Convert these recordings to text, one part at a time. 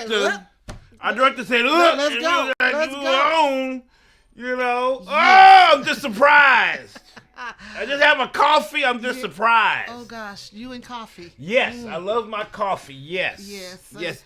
director said, look, let's go. Let's go. You know, I'm just surprised. I just have my coffee. I'm just surprised. Oh gosh, you and coffee. Yes, I love my coffee. Yes.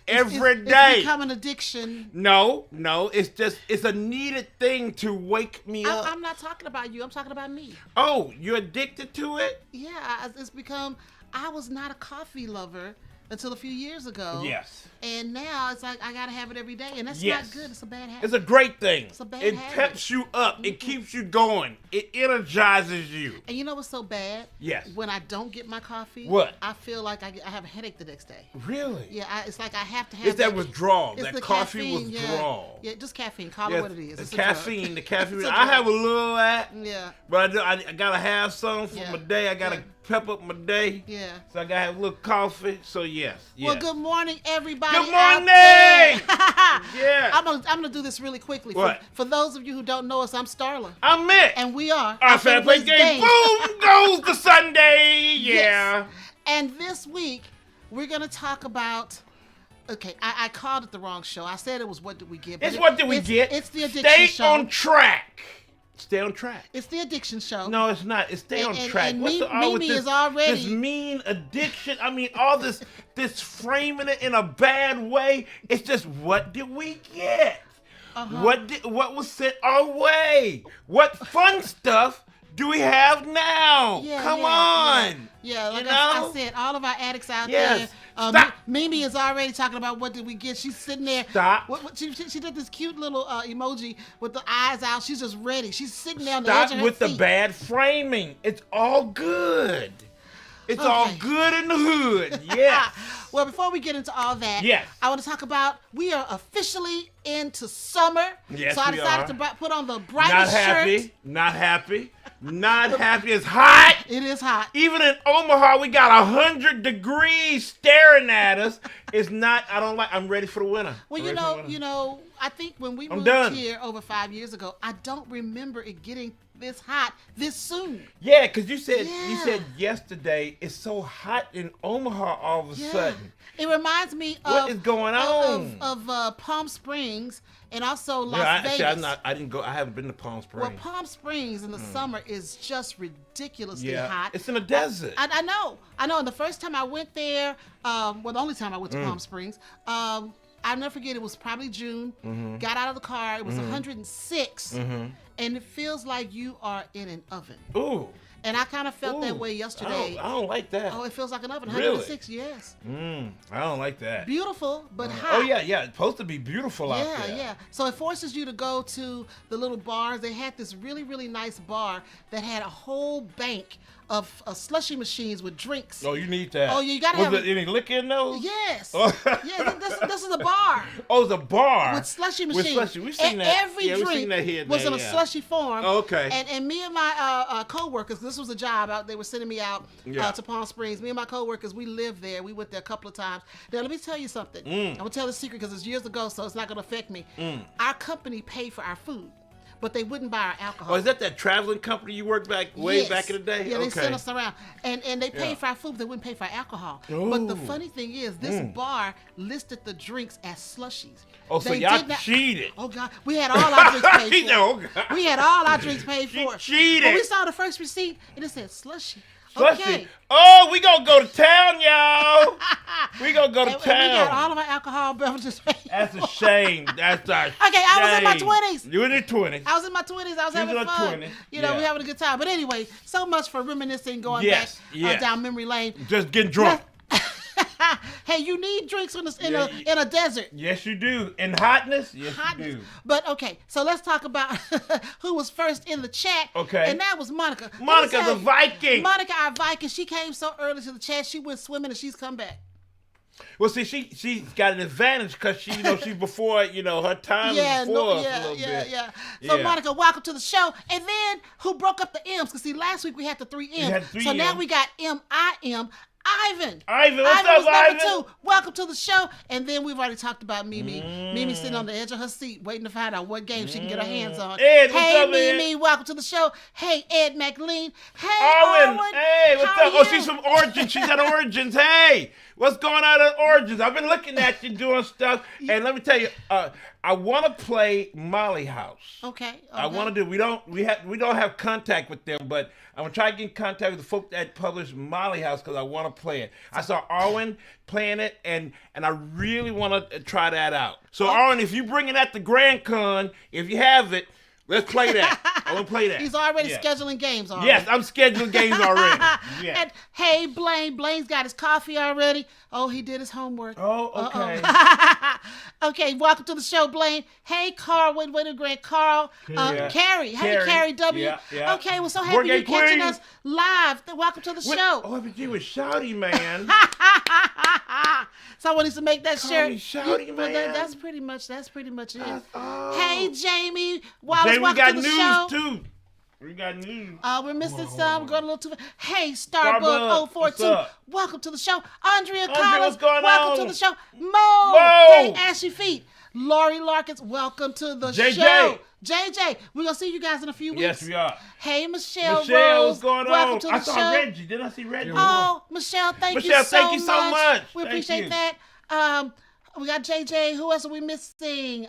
Every it's day. It's become an addiction. No, it's a needed thing to wake me up. I'm not talking about you. I'm talking about me. Oh, you're addicted to it? Yeah, it's become. I was not a coffee lover until a few years ago. Yes. And now it's like I gotta have it every day, and that's not good. It's a bad habit. It's a great thing. It's a bad habit. It peps you up. Mm-hmm. It keeps you going. It energizes you. And you know what's so bad? Yes. When I don't get my coffee, what? I feel like I have a headache the next day. Really? Yeah. It's like I have to have. It's that withdrawal. It's that the coffee caffeine, withdrawal. Yeah, just caffeine. Call it what it is. The it's caffeine. The caffeine. I have a little of that. Yeah. But I gotta have some for my day. I gotta pep up my day. Yeah. So I gotta have a little coffee. So yes. Well, good morning, everybody. Good morning. Yeah. I'm gonna do this really quickly. What? For those of you who don't know us, I'm Starla. I'm Mick. And we are our fan play game. Boom goes the Sunday. Yeah. Yes. And this week we're gonna talk about. Okay, I called it the wrong show. I said it was What Did We Get? It's What Did We Get? It's the addiction show. Stay on track. Stay on track. It's the addiction show. No, it's not. It's stay on track. And What's with is already this mean addiction? I mean, all this framing it in a bad way. It's just what did we get? What was sent our way? What fun stuff do we have now? Come on. Yeah, like I said, all of our addicts out there. Stop. Mimi is already talking about what did we get. She's sitting there. Stop. She did this cute little emoji with the eyes out. She's just ready. She's sitting there on the edge of her Stop with seat. the bad framing. It's all good. It's all good in the hood. Yes. Well, before we get into all that, I want to talk about we are officially into summer. Yes, so I decided to put on the brightest shirt. Not happy. Not happy. It's hot. It is hot. Even in Omaha, we got 100 degrees staring at us. It's not. I'm ready for the winter. Well, you know. I think when we moved here over 5 years ago, I don't remember it getting this hot this soon. Yeah, because you said yesterday it's so hot in Omaha all of a sudden. It reminds me of what is going on of Palm Springs and also Las Vegas. I didn't go. I haven't been to Palm Springs. Well, Palm Springs in the summer is just ridiculously hot. It's in the desert. I know. And the first time I went there, the only time I went to Palm Springs, I'll never forget. It was probably June. Got out of the car. It was 106, and it feels like you are in an oven. Ooh. And I kind of felt that way yesterday. I don't like that. Oh, it feels like an oven. Really? 106, yes. I don't like that. Beautiful, but hot. Oh, yeah. It's supposed to be beautiful out there. Yeah. So it forces you to go to the little bars. They had this really, really nice bar that had a whole bank of slushy machines with drinks. Oh, you need that. Oh, you got to have... Was there any liquor in those? Yes. Yeah, this is a bar. Oh, it's a bar. With slushy machines. With slushy. We've seen that. Every drink was in a slushy form. Oh, okay. And me and my co-workers, this was a job, they were sending me out to Palm Springs. Me and my co-workers, we lived there. We went there a couple of times. Now, let me tell you something. I'm going to tell the secret because it's years ago, so it's not going to affect me. Our company paid for our food, but they wouldn't buy our alcohol. Oh, is that traveling company you worked way back in the day? Yeah, they sent us around. And they paid for our food, but they wouldn't pay for our alcohol. Ooh. But the funny thing is, this bar listed the drinks as slushies. Oh, so y'all cheated. Oh, God. We had all our drinks paid for. Oh, God. We had all our drinks paid for. Cheated. When we saw the first receipt, and it said slushy. Slushy. Okay. Oh, we gonna go to town, y'all. We gonna go to town. And we got all of our alcohol beverages paid. That's a shame. That's a shame. Okay, I was in my 20s. You in your 20s. I was in my 20s. I was having fun. 20. We having a good time. But anyway, so much for reminiscing, going back down memory lane. Just getting drunk. Hey, you need drinks in a desert. Yes, you do. In hotness? Yes, you do. But, okay, so let's talk about who was first in the chat. Okay. And that was Monica. Monica, the Viking. Monica, our Viking. She came so early to the chat. She went swimming and she's come back. Well, see, she's got an advantage because she's before, her time before us a little bit. So, Monica, welcome to the show. And then, who broke up the M's? Because, see, last week we had the 3 M's. So now we got M-I-M. Ivan. Ivan, what's Ivan up, was number Ivan? 2. Welcome to the show. And then we've already talked about Mimi. Mimi sitting on the edge of her seat, waiting to find out what game she can get her hands on. Ed, what's hey, up, Mimi, Ed? welcome to the show. Hey, Ed McLean. Hey, Arwen, Arwen. hey, what's How up? are Oh, you? she's from Origins. She's at Origins. Hey, what's going on at Origins? I've been looking at you doing stuff, and let me tell you, I want to play Molly House. Okay. I want to do. We don't have contact with them, but I'm gonna try to get in contact with the folk that published Molly House because I want to play it. I saw Arwen playing it, and I really want to try that out. So Arwen, if you bring it at the Grand Con, if you have it, let's play that. I want to play that. He's already scheduling games already. Yes, I'm scheduling games already. Yeah. And hey, Blaine. Blaine's got his coffee already. Oh, he did his homework. Oh, okay. Okay, welcome to the show, Blaine. Hey, Carl, wait a great Carl. Carrie. Hey, Carrie W. Yeah. Okay, we're so happy you're catching us live. Welcome to the show. OFPG was shouty, man. Someone needs to make that shirt. Shouty, man. Well, that's pretty much it. Oh. Hey, Jamie. Wallace, Jay, we welcome got to the news show. too. We got news. We're missing some. We're going a little too fast. Hey, Starbuck 042. Welcome to the show. Andrea Collins. What's going welcome on? to the show. Mo. Hey, Ashy Feet. Lori Larkins. Welcome to the show. JJ. We're going to see you guys in a few weeks. Yes, we are. Hey, Michelle Rose. What's going on? Welcome to the I saw show. Reggie. Didn't I see Reggie? Oh, Michelle, thank you so much. We appreciate that. We got JJ. Who else are we missing?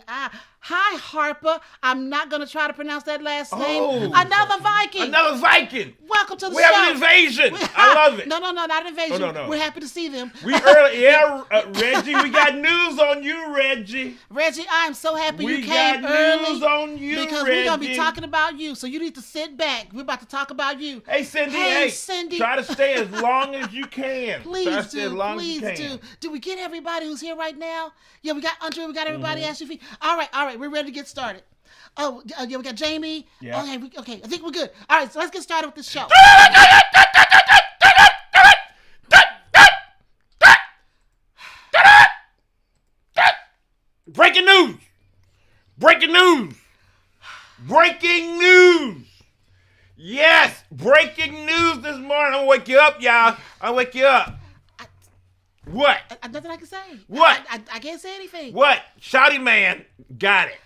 Hi, Harper. I'm not going to try to pronounce that last name. Another Viking. Welcome to the show. We have an invasion. I love it. No, not an invasion. Oh, no. We're happy to see them. Reggie, we got news on you, Reggie. Reggie, I'm so happy you came got early. News on you, because Reggie. we're going to be talking about you, so you need to sit back. We're about to talk about you. Hey, Cindy. Hey, Cindy. Try to stay as long as you can. Please do. Do we get everybody who's here right now? Yeah, we got Andre. We got everybody. Ask your feet. All right. We're ready to get started. Oh, yeah, we got Jamie. Yeah. Okay, I think we're good. All right, so let's get started with this show. Breaking news. Yes, breaking news this morning. I'll wake you up, y'all. What? Nothing I can say. What? I can't say anything. What? Shouty man. Got it.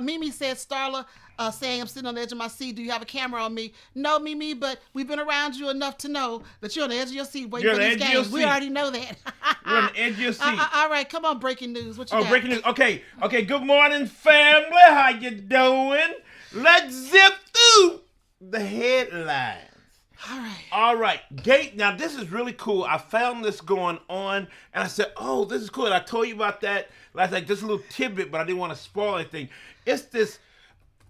Mimi said, Starla, saying I'm sitting on the edge of my seat. Do you have a camera on me? No, Mimi, but we've been around you enough to know that you're on the edge of your seat waiting for these games. We already know that. You're on the edge of your seat. All right, come on, breaking news. What you got? Breaking news. Okay. Good morning, family. How you doing? Let's zip through the headlines. All right. Now, this is really cool. I found this going on, and I said, oh, this is cool. And I told you about that last night, just a little tidbit, but I didn't want to spoil anything. It's this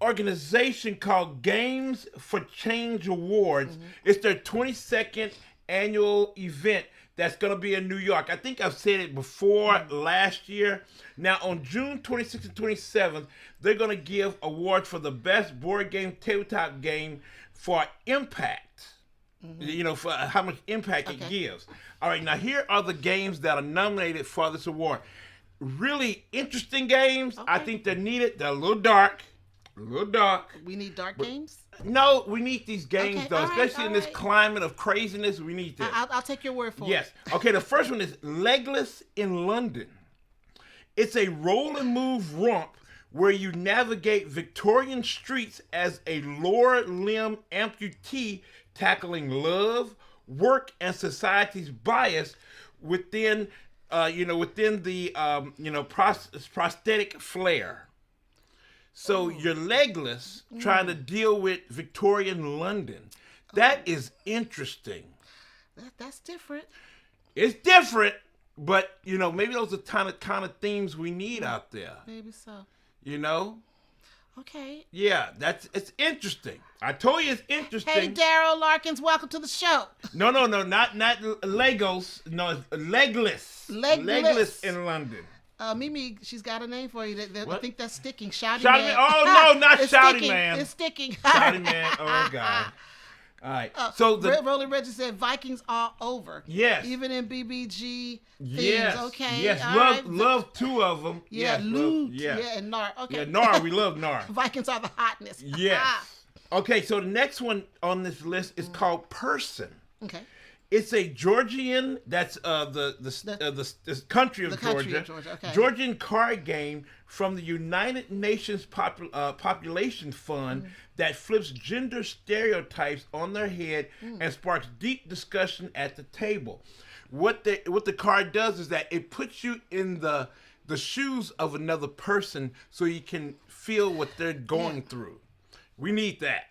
organization called Games for Change Awards. Mm-hmm. It's their 22nd annual event that's going to be in New York. I think I've said it before last year. Now, on June 26th and 27th, they're going to give awards for the best board game, tabletop game for impact. Mm-hmm. For how much impact it gives. All right, now here are the games that are nominated for this award. Really interesting games. I think they're needed. They're a little dark. We need dark games? No, we need these games, though. Especially in this climate of craziness, we need this. I'll take your word for it. Yes. Okay, the first one is Legless in London. It's a roll and move romp where you navigate Victorian streets as a lower limb amputee tackling love, work, and society's bias within the prosthetic flair. So you're legless trying to deal with Victorian London. That is interesting. That's different. It's different, but maybe those are the kind of themes we need out there. Maybe so. Okay. Yeah, it's interesting. I told you it's interesting. Hey, Daryl Larkins, welcome to the show. No, not Legos. No, it's legless. Legless in London. Mimi, she's got a name for you. I think that's sticking. Shouty Man. Man. Oh, no, not Shouty sticking. Man. It's sticking. Shouty Man. Oh, God. All right. So RollingReggie said Vikings are over. Yes. Even in BBG themes. Yes. Okay. Yes. Love two of them. Yeah. Yes, Loot. Yeah. And Nar. Okay. Yeah, Nar. We love Nar. Vikings are the hotness. Yes. Okay. So the next one on this list is called Person. Okay. It's a Georgian. That's the country of Georgia. Okay. Georgian card game from the United Nations Population Fund that flips gender stereotypes on their head and sparks deep discussion at the table. What the card does is that it puts you in the shoes of another person so you can feel what they're going through. We need that.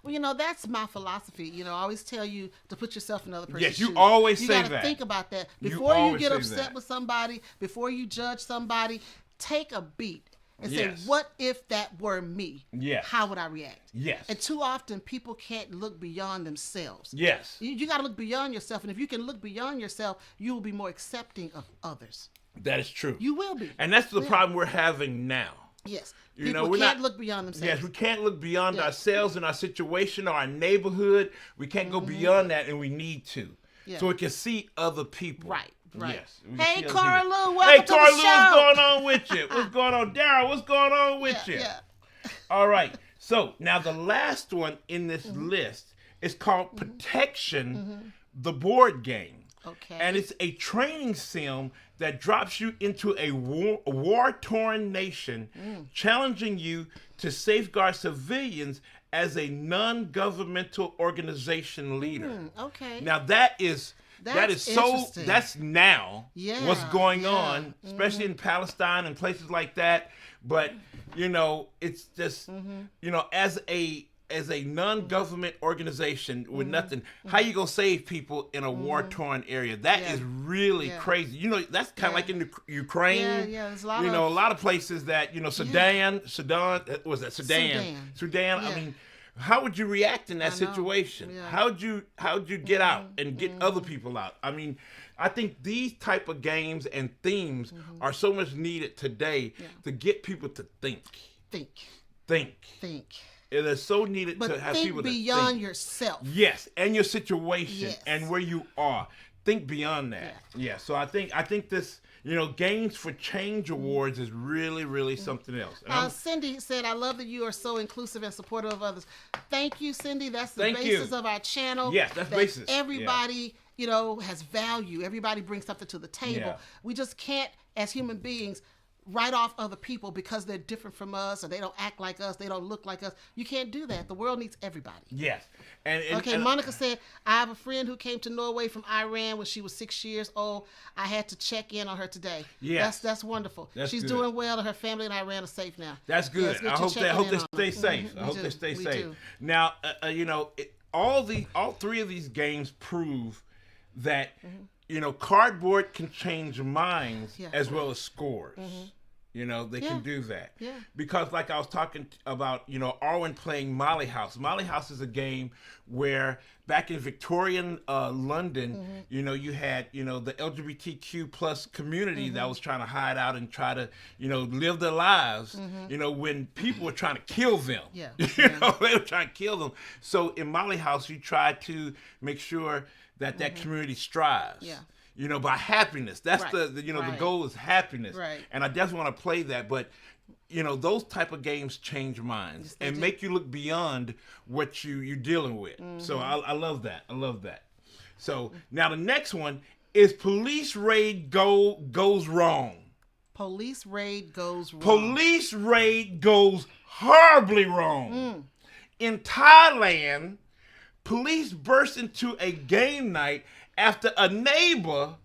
Well, that's my philosophy. I always tell you to put yourself in another person's Yes, you shoes. always say that. You got to think about that. Before you get upset with somebody, before you judge somebody, take a beat and say, what if that were me? Yes. How would I react? Yes. And too often, people can't look beyond themselves. Yes. You got to look beyond yourself. And if you can look beyond yourself, you will be more accepting of others. That is true. You will be. And that's the problem we're having now. Yes. People can't look beyond themselves. Yes, we can't look beyond ourselves and our situation or our neighborhood. We can't go beyond that, and we need to. Yeah. So we can see other people. Right. Yes. Hey, Cora Lou, welcome to the show. What's going on with you? What's going on? Daryl, what's going on with you? Yeah. All right. So now the last one in this list is called Protection, the board game. Okay. And it's a training sim that drops you into a war-torn nation, challenging you to safeguard civilians as a non-governmental organization leader. Okay. Now that is so. That's now what's going on, especially in Palestine and places like that. But it's just as a non-government organization with nothing, how you gonna save people in a war-torn area? That is really crazy. That's kind of like in the Ukraine. Yeah, there's a lot of places that Sudan. Was that Sudan? Yeah. I mean, how would you react in that situation? Yeah. How'd you get out and get other people out? I mean, I think these type of games and themes are so much needed today to get people to think. It is so needed to have people to think. But think beyond yourself. Yes, and your situation and where you are. Think beyond that. Yeah. So I think this, Games for Change Awards is really, really something else. Cindy said, I love that you are so inclusive and supportive of others. Thank you, Cindy. That's the basis of our channel. Yes, that's basis. Everybody, has value. Everybody brings something to the table. Yeah. We just can't, as human beings, write off other people because they're different from us or they don't act like us, they don't look like us. You can't do that. The world needs everybody. Yes. And Monica said, I have a friend who came to Norway from Iran when she was 6 years old. I had to check in on her today. Yes. That's wonderful. She's doing well and her family in Iran are safe now. That's good. I hope they stay safe. I hope they stay safe. Now, all three of these games prove that cardboard can change minds as well as scores. They can do that. Yeah. Because like I was talking about, Arwen playing Molly House. Molly House is a game where back in Victorian London, you had, the LGBTQ plus community that was trying to hide out and try to, live their lives, when people were trying to kill them. Yeah. They were trying to kill them. So in Molly House, you try to make sure that community strives. Yeah. By happiness. That's the goal is happiness. Right. And I definitely want to play that, but those type of games change minds and make you look beyond what you're dealing with. So I love that. So now the next one is Police Raid goes wrong. Police Raid goes wrong. Police Raid goes horribly wrong. In Thailand, police burst into a game night after a neighbor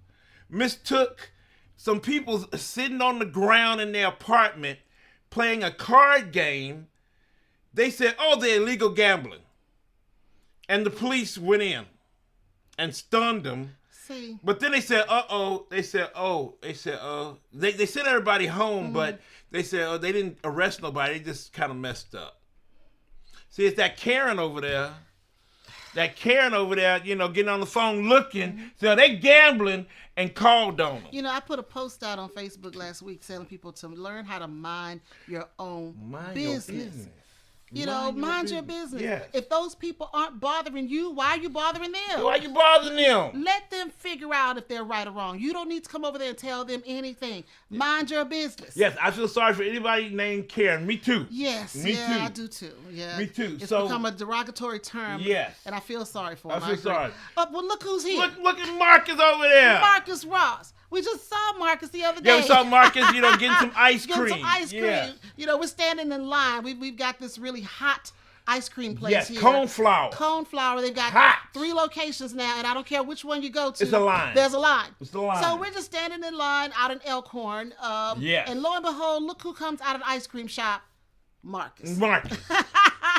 mistook some people sitting on the ground in their apartment playing a card game. They said, they're illegal gambling. And the police went in and stunned them. See. But then they said, They sent everybody home, but they said, they didn't arrest nobody. They just kind of messed up. See, it's that Karen over there. Getting on the phone looking. So they gambling and called on them. I put a post out on Facebook last week telling people to learn how to mind your own business. You know, mind your business. Yes. If those people aren't bothering you, why are you bothering them? Why you bothering them? Let them figure out if they're right or wrong. You don't need to come over there and tell them anything. Mind your business. Yes, I feel sorry for anybody named Karen. Me too. Yes, Me yeah, too. I do too. Yeah, Me too. It's So- become a derogatory term. Yes. And I feel sorry for him. I feel agree. sorry. Well, look who's here. Look at Marcus over there. Marcus Ross. We just saw Marcus the other day. Yeah, we saw Marcus, getting some ice cream. Getting some ice cream. Yeah. You know, we're standing in line. We've got this really hot ice cream place Yes, here. cone flour. Cone flour. They've got Hot. 3 locations now, and I don't care which one you go to. It's a line. There's a line. It's the line. So we're just standing in line out in Elkhorn. Yes. And lo and behold, look who comes out of the ice cream shop. Marcus. Marcus.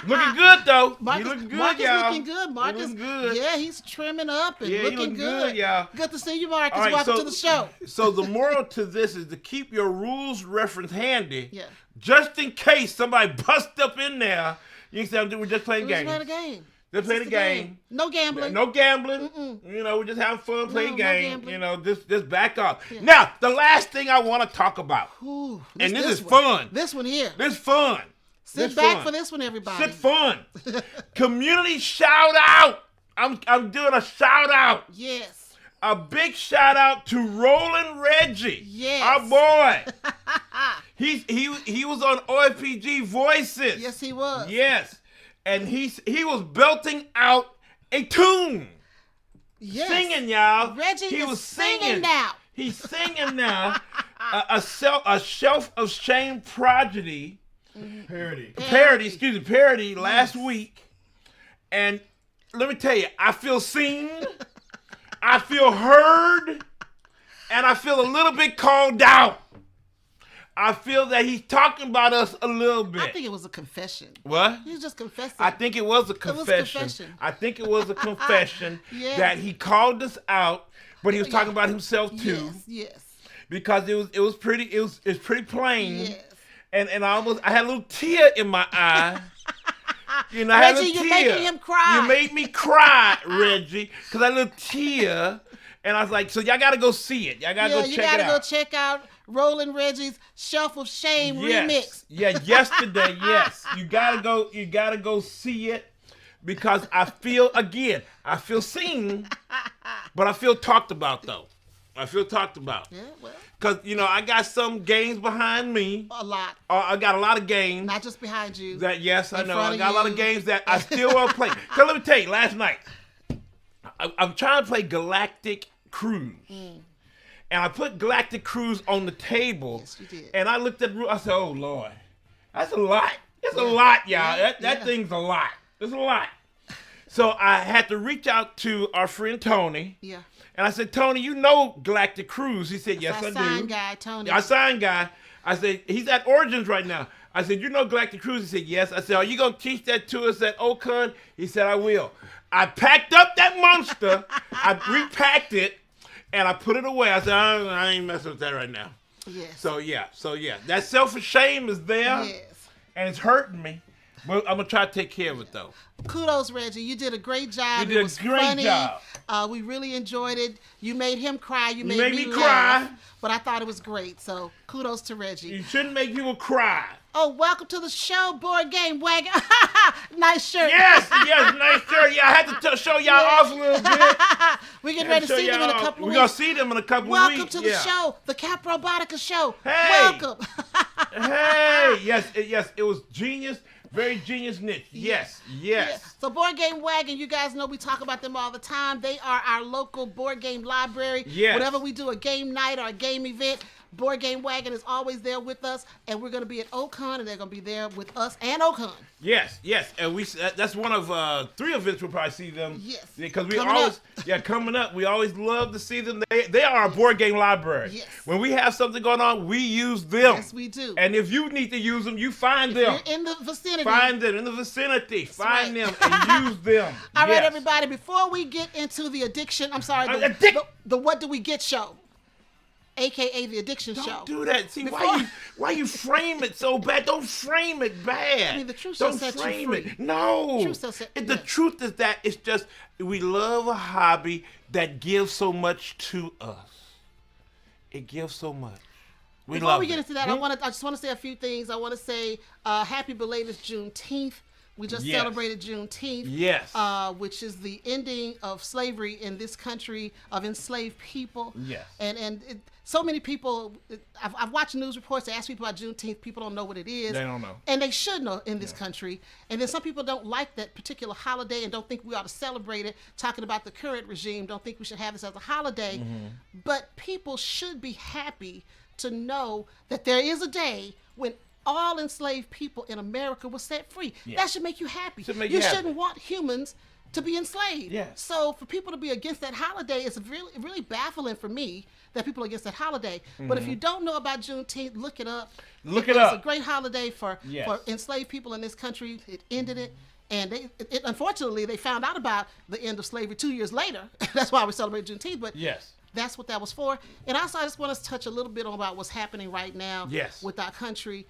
Looking good, though. Marcus, He looking good, Marcus y'all. looking good. Marcus, He looking good. Yeah, he's trimming up and Yeah, he looking looking good. good, y'all. Good to see you, Marcus. All right, Welcome to the show. So the moral to this is to keep your rules reference handy. Yeah. Just in case somebody busts up in there, you can say, we're just playing We're just games. playing a game. Just playing a It's game. No gambling. No gambling. We're just having fun, playing no games. gambling. Just back off. Now, the last thing I want to talk about, Ooh, and this is one. fun. This one here. This fun. Sit This back fun. for this one, everybody. Sit fun. Community shout out. I'm doing a shout out. Yes. A big shout out to RollingReggie. Yes. Our boy. He was on OFPG Voices. Yes, he was. Yes. And he was belting out a tune. Yes. Singing, y'all. Reggie he is was singing now. He's singing now. a Shelf of Shame Prodigy. Parody last week. And let me tell you, I feel seen, I feel heard, and I feel a little bit called out. I feel that he's talking about us a little bit. I think it was a confession. What? He was just confessing. I think it was a confession. I think it was a confession that he called us out, but he was talking about himself too. Yes. Because it was pretty plain. Yes. And I had a little tear in my eye. I had a Reggie, little you're tear. making him cry. You made me cry, Reggie, because I had a little tear. And I was like, so y'all got to go see it. Y'all got to go check it out. You got to go check out RollingReggie's Shelf of Shame remix. Yeah, yesterday, yes. You got to go see it because I feel seen, but I feel talked about, though. I feel talked about. Yeah, well. Because, I got some games behind me. A lot. I got a lot of games. Not just behind you. Yes, I know. I front got of a lot you. of games that I still want to play. Because let me tell you, last night, I'm trying to play Galactic Cruise. And I put Galactic Cruise on the table. Yes, you did. And I looked at the I said, oh, Lord. That's a lot. It's a lot, y'all. Yeah, That thing's a lot. It's a lot. So I had to reach out to our friend Tony. Yeah. And I said, Tony, you know Galactic Cruise? He said, yes, I do. Our sign guy, Tony. Our sign guy. I said, he's at Origins right now. I said, you know Galactic Cruise? He said, yes. I said, are you going to teach that to us at Ocon? He said, I will. I packed up that monster. I repacked it. And I put it away. I said, I ain't messing with that right now. Yes. So, yeah. That self-shame is there. Yes. And it's hurting me. But I'm going to try to take care of it, though. Kudos, Reggie. You did a great job. You did it was a great funny. job. We really enjoyed it. You made him cry. You made me me cry. laugh. But I thought it was great. So kudos to Reggie. You shouldn't make people cry. Oh, welcome to the show, Board Game Wagon. Nice shirt. Yes, nice shirt. Yeah, I had to show y'all off a little bit. We're getting ready to see them in a couple of We're going weeks. to see them in a couple of Welcome weeks. to the show, the Cap Robotica show. Hey. Welcome. Hey, yes, it was genius. Very genius niche. Yes. Yeah. So Board Game Wagon, you guys know we talk about them all the time. They are our local board game library. Yes. Whenever we do a game night or a game event, Board Game Wagon is always there with us, and we're going to be at Ocon, and they're going to be there with us and Ocon. Yes, and that's one of 3 events we'll probably see them. Yes. Because we Coming always up. Coming up. We always love to see them. They are our board game library. Yes. When we have something going on, we use them. Yes, we do. And if you need to use them, you find them. You're in the vicinity. Find them in the vicinity. Find right. them and use them. All right, Yes. everybody, before we get into the addiction, I'm sorry, Addic- the What Do We Get show, a.k.a. the addiction show. Don't do that. See, why you frame it so bad? Don't frame it bad. I mean, the truth shall Don't set you frame free. it. No. The truth shall set- The yes. truth is that it's just we love a hobby that gives so much to us. It gives so much. Before we get into that, I just want to say a few things. I want to say happy belated Juneteenth. We just celebrated Juneteenth, which is the ending of slavery in this country, of enslaved people. Yes. And so many people, I've watched news reports, they ask people about Juneteenth, people don't know what it is. They don't know. And they should know in this country. And then some people don't like that particular holiday and don't think we ought to celebrate it, talking about the current regime, don't think we should have this as a holiday. Mm-hmm. But people should be happy to know that there is a day when all enslaved people in America were set free. Yeah. That should make you happy. You shouldn't want humans to be enslaved. Yeah. So for people to be against that holiday, it's really, really baffling for me that people are against that holiday. Mm-hmm. But if you don't know about Juneteenth, look it up. It's a great holiday for enslaved people in this country. It ended it. And unfortunately, they found out about the end of slavery 2 years later. That's why we celebrate Juneteenth. But that's what that was for. And also, I just want to touch a little bit on about what's happening right now with our country.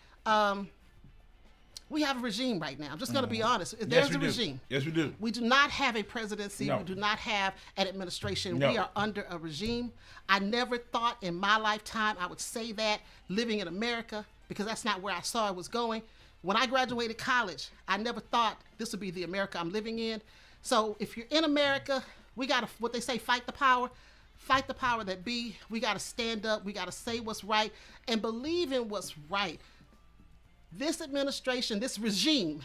We have a regime right now. I'm just going to be honest. There's a regime. Yes, we do. We do not have a presidency. No. We do not have an administration. No. We are under a regime. I never thought in my lifetime I would say that living in America, because that's not where I saw it was going. When I graduated college, I never thought this would be the America I'm living in. So if you're in America, we got to, what they say, fight the power. Fight the power that be. We got to stand up. We got to say what's right and believe in what's right. This administration, this regime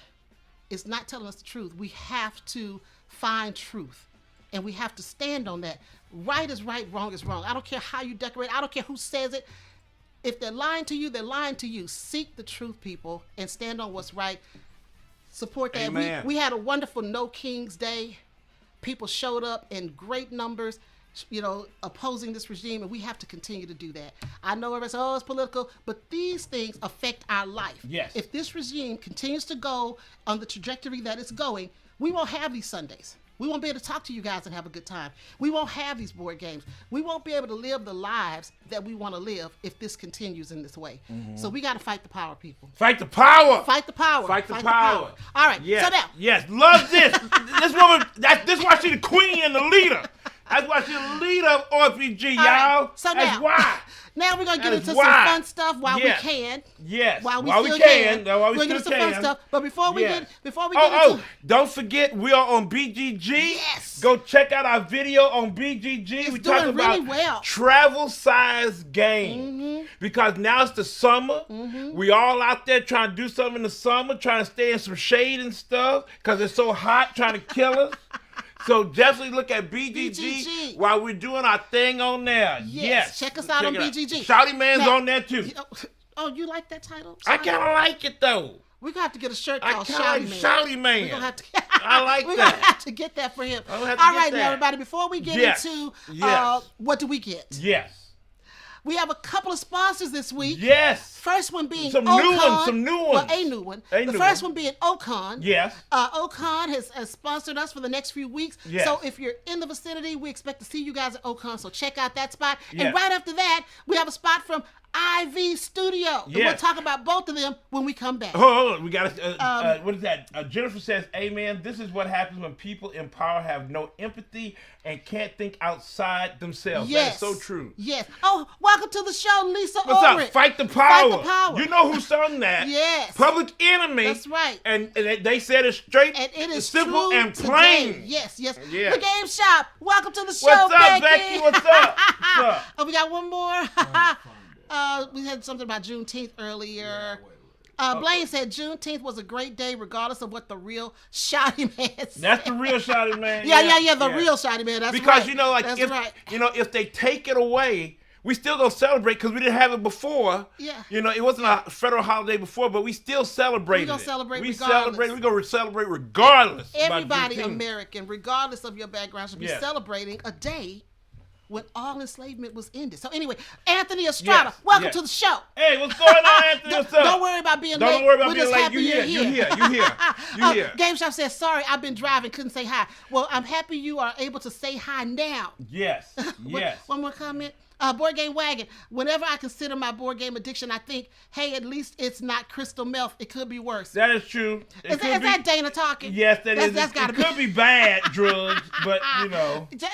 is not telling us the truth. We have to find truth, and we have to stand on that. Right is right, wrong is wrong. I don't care how you decorate. I don't care who says it. If they're lying to you, they're lying to you. Seek the truth, people, and stand on what's right. Support that. Amen. We had a wonderful No Kings Day. People showed up in great numbers, opposing this regime, and we have to continue to do that. I know everybody says, it's political, but these things affect our life. Yes. If this regime continues to go on the trajectory that it's going, we won't have these Sundays. We won't be able to talk to you guys and have a good time. We won't have these board games. We won't be able to live the lives that we want to live if this continues in this way. Mm-hmm. So we got to fight the power, people. Fight the power. Fight the power. Fight the power. All right. Yes. So now. Yes. Love this. This woman, this is why she's the queen and the leader. That's why she's the leader of OFPG, y'all. Right. So that's why. Now we're going to get into some fun stuff while we can. Yes. While we still can. We're going to get into some fun stuff. But before we get into... don't forget, we are on BGG. Yes. Go check out our video on BGG. We talk about really travel size games. Mm-hmm. Because now it's the summer. Mm-hmm. We all out there trying to do something in the summer, trying to stay in some shade and stuff because it's so hot, trying to kill us. So definitely look at BGG while we're doing our thing on there. Yes. Check us out on BGG. Shouty Man's on there too. Oh, you like that title? I kind of like it though. We're going to have to get a shirt called Shouty Man. Shouty Man. We're gonna have to, I like that. We're going to have to get that for him. All right, now everybody, before we get into what do we get? Yes. We have a couple of sponsors this week. Yes. First one being some Ocon. New ones. Well, a new one. The first one being Ocon. Yes. Ocon has sponsored us for the next few weeks. Yes. So if you're in the vicinity, we expect to see you guys at Ocon. So check out that spot. Yes. And right after that, we have a spot from IV Studio. Yes. And we'll talk about both of them when we come back. Hold on. We got what is that? Jennifer says, amen. This is what happens when people in power have no empathy and can't think outside themselves. Yes. That is so true. Yes. Oh, welcome to the show, Lisa What's Ulrich. Up? Fight the power. Fight the power. You know who sung that? Yes. Public Enemy. That's right. And they said it straight, and it is simple true and plain. Today. Yes. The Game Shop. Welcome to the show, What's up, Becky? What's up? Oh, we got one more. We had something about Juneteenth earlier. Blaine said Juneteenth was a great day, regardless of what the real Shouty Man said. That's the real Shouty Man. Yeah. The real Shouty Man. That's because right. if they take it away, we still gonna celebrate because we didn't have it before. Yeah. It wasn't a federal holiday before, but we still celebrated. We gonna celebrate. We celebrate. We gonna celebrate regardless. Everybody American, regardless of your background, should be celebrating a day when all enslavement was ended. So anyway, Anthony Estrada, welcome to the show. Hey, what's going on, Anthony? What's up? Don't worry about being late. Don't worry about We're being just late. happy You here. Game Shop says, sorry, I've been driving, couldn't say hi. Well, I'm happy you are able to say hi now. Yes. One more comment. Board Game Wagon. Whenever I consider my board game addiction, I think, hey, at least it's not crystal meth. It could be worse. That is true. Is that Dana talking? Yes, that's gotta be. It could be bad drugs, but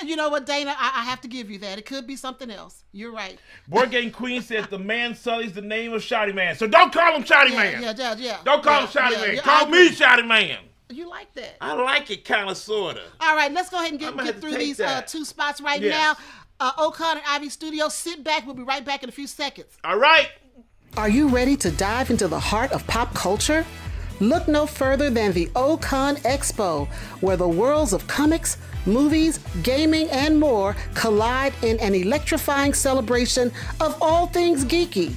You know what, Dana? I have to give you that. It could be something else. You're right. Board Game Queen says the man Sully's the name of Shotty Man. So don't call him Shotty Man. Yeah. Don't call him Shotty Man. Call me Shotty Man. You like that? I like it, kind of, sort of. All right, let's go ahead and get through these 2 spots right now. Ocon and Ivy Studios, sit back. We'll be right back in a few seconds. All right. Are you ready to dive into the heart of pop culture? Look no further than the Ocon Expo, where the worlds of comics, movies, gaming, and more collide in an electrifying celebration of all things geeky.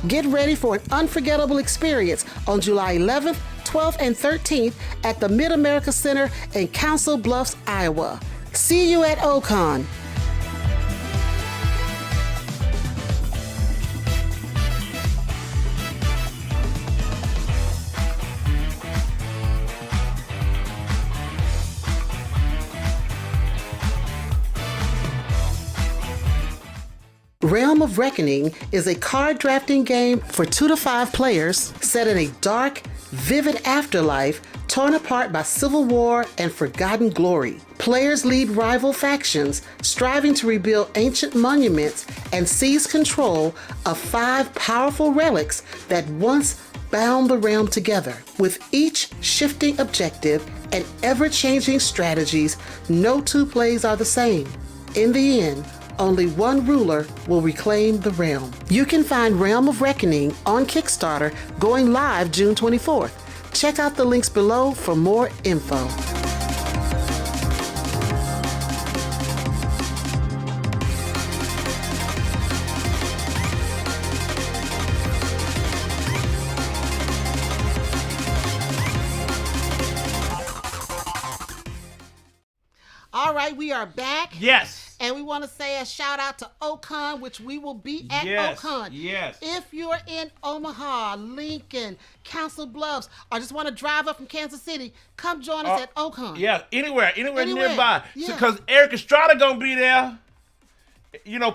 Get ready for an unforgettable experience on July 11th, 12th, and 13th at the Mid-America Center in Council Bluffs, Iowa. See you at Ocon. Realm of Reckoning is a card drafting game for 2 to 5 players set in a dark, vivid afterlife torn apart by civil war and forgotten glory. Players lead rival factions striving to rebuild ancient monuments and seize control of 5 powerful relics that once bound the realm together. With each shifting objective and ever-changing strategies, no 2 plays are the same. In the end, only one ruler will reclaim the realm. You can find Realm of Reckoning on Kickstarter going live June 24th. Check out the links below for more info. All right, we are back. Yes. And we want to say a shout out to Ocon, which we will be at Ocon. Yes. If you're in Omaha, Lincoln, Council Bluffs, or just want to drive up from Kansas City, come join us at Ocon. Yeah, anywhere nearby. Yeah. Because Eric Estrada gonna be there.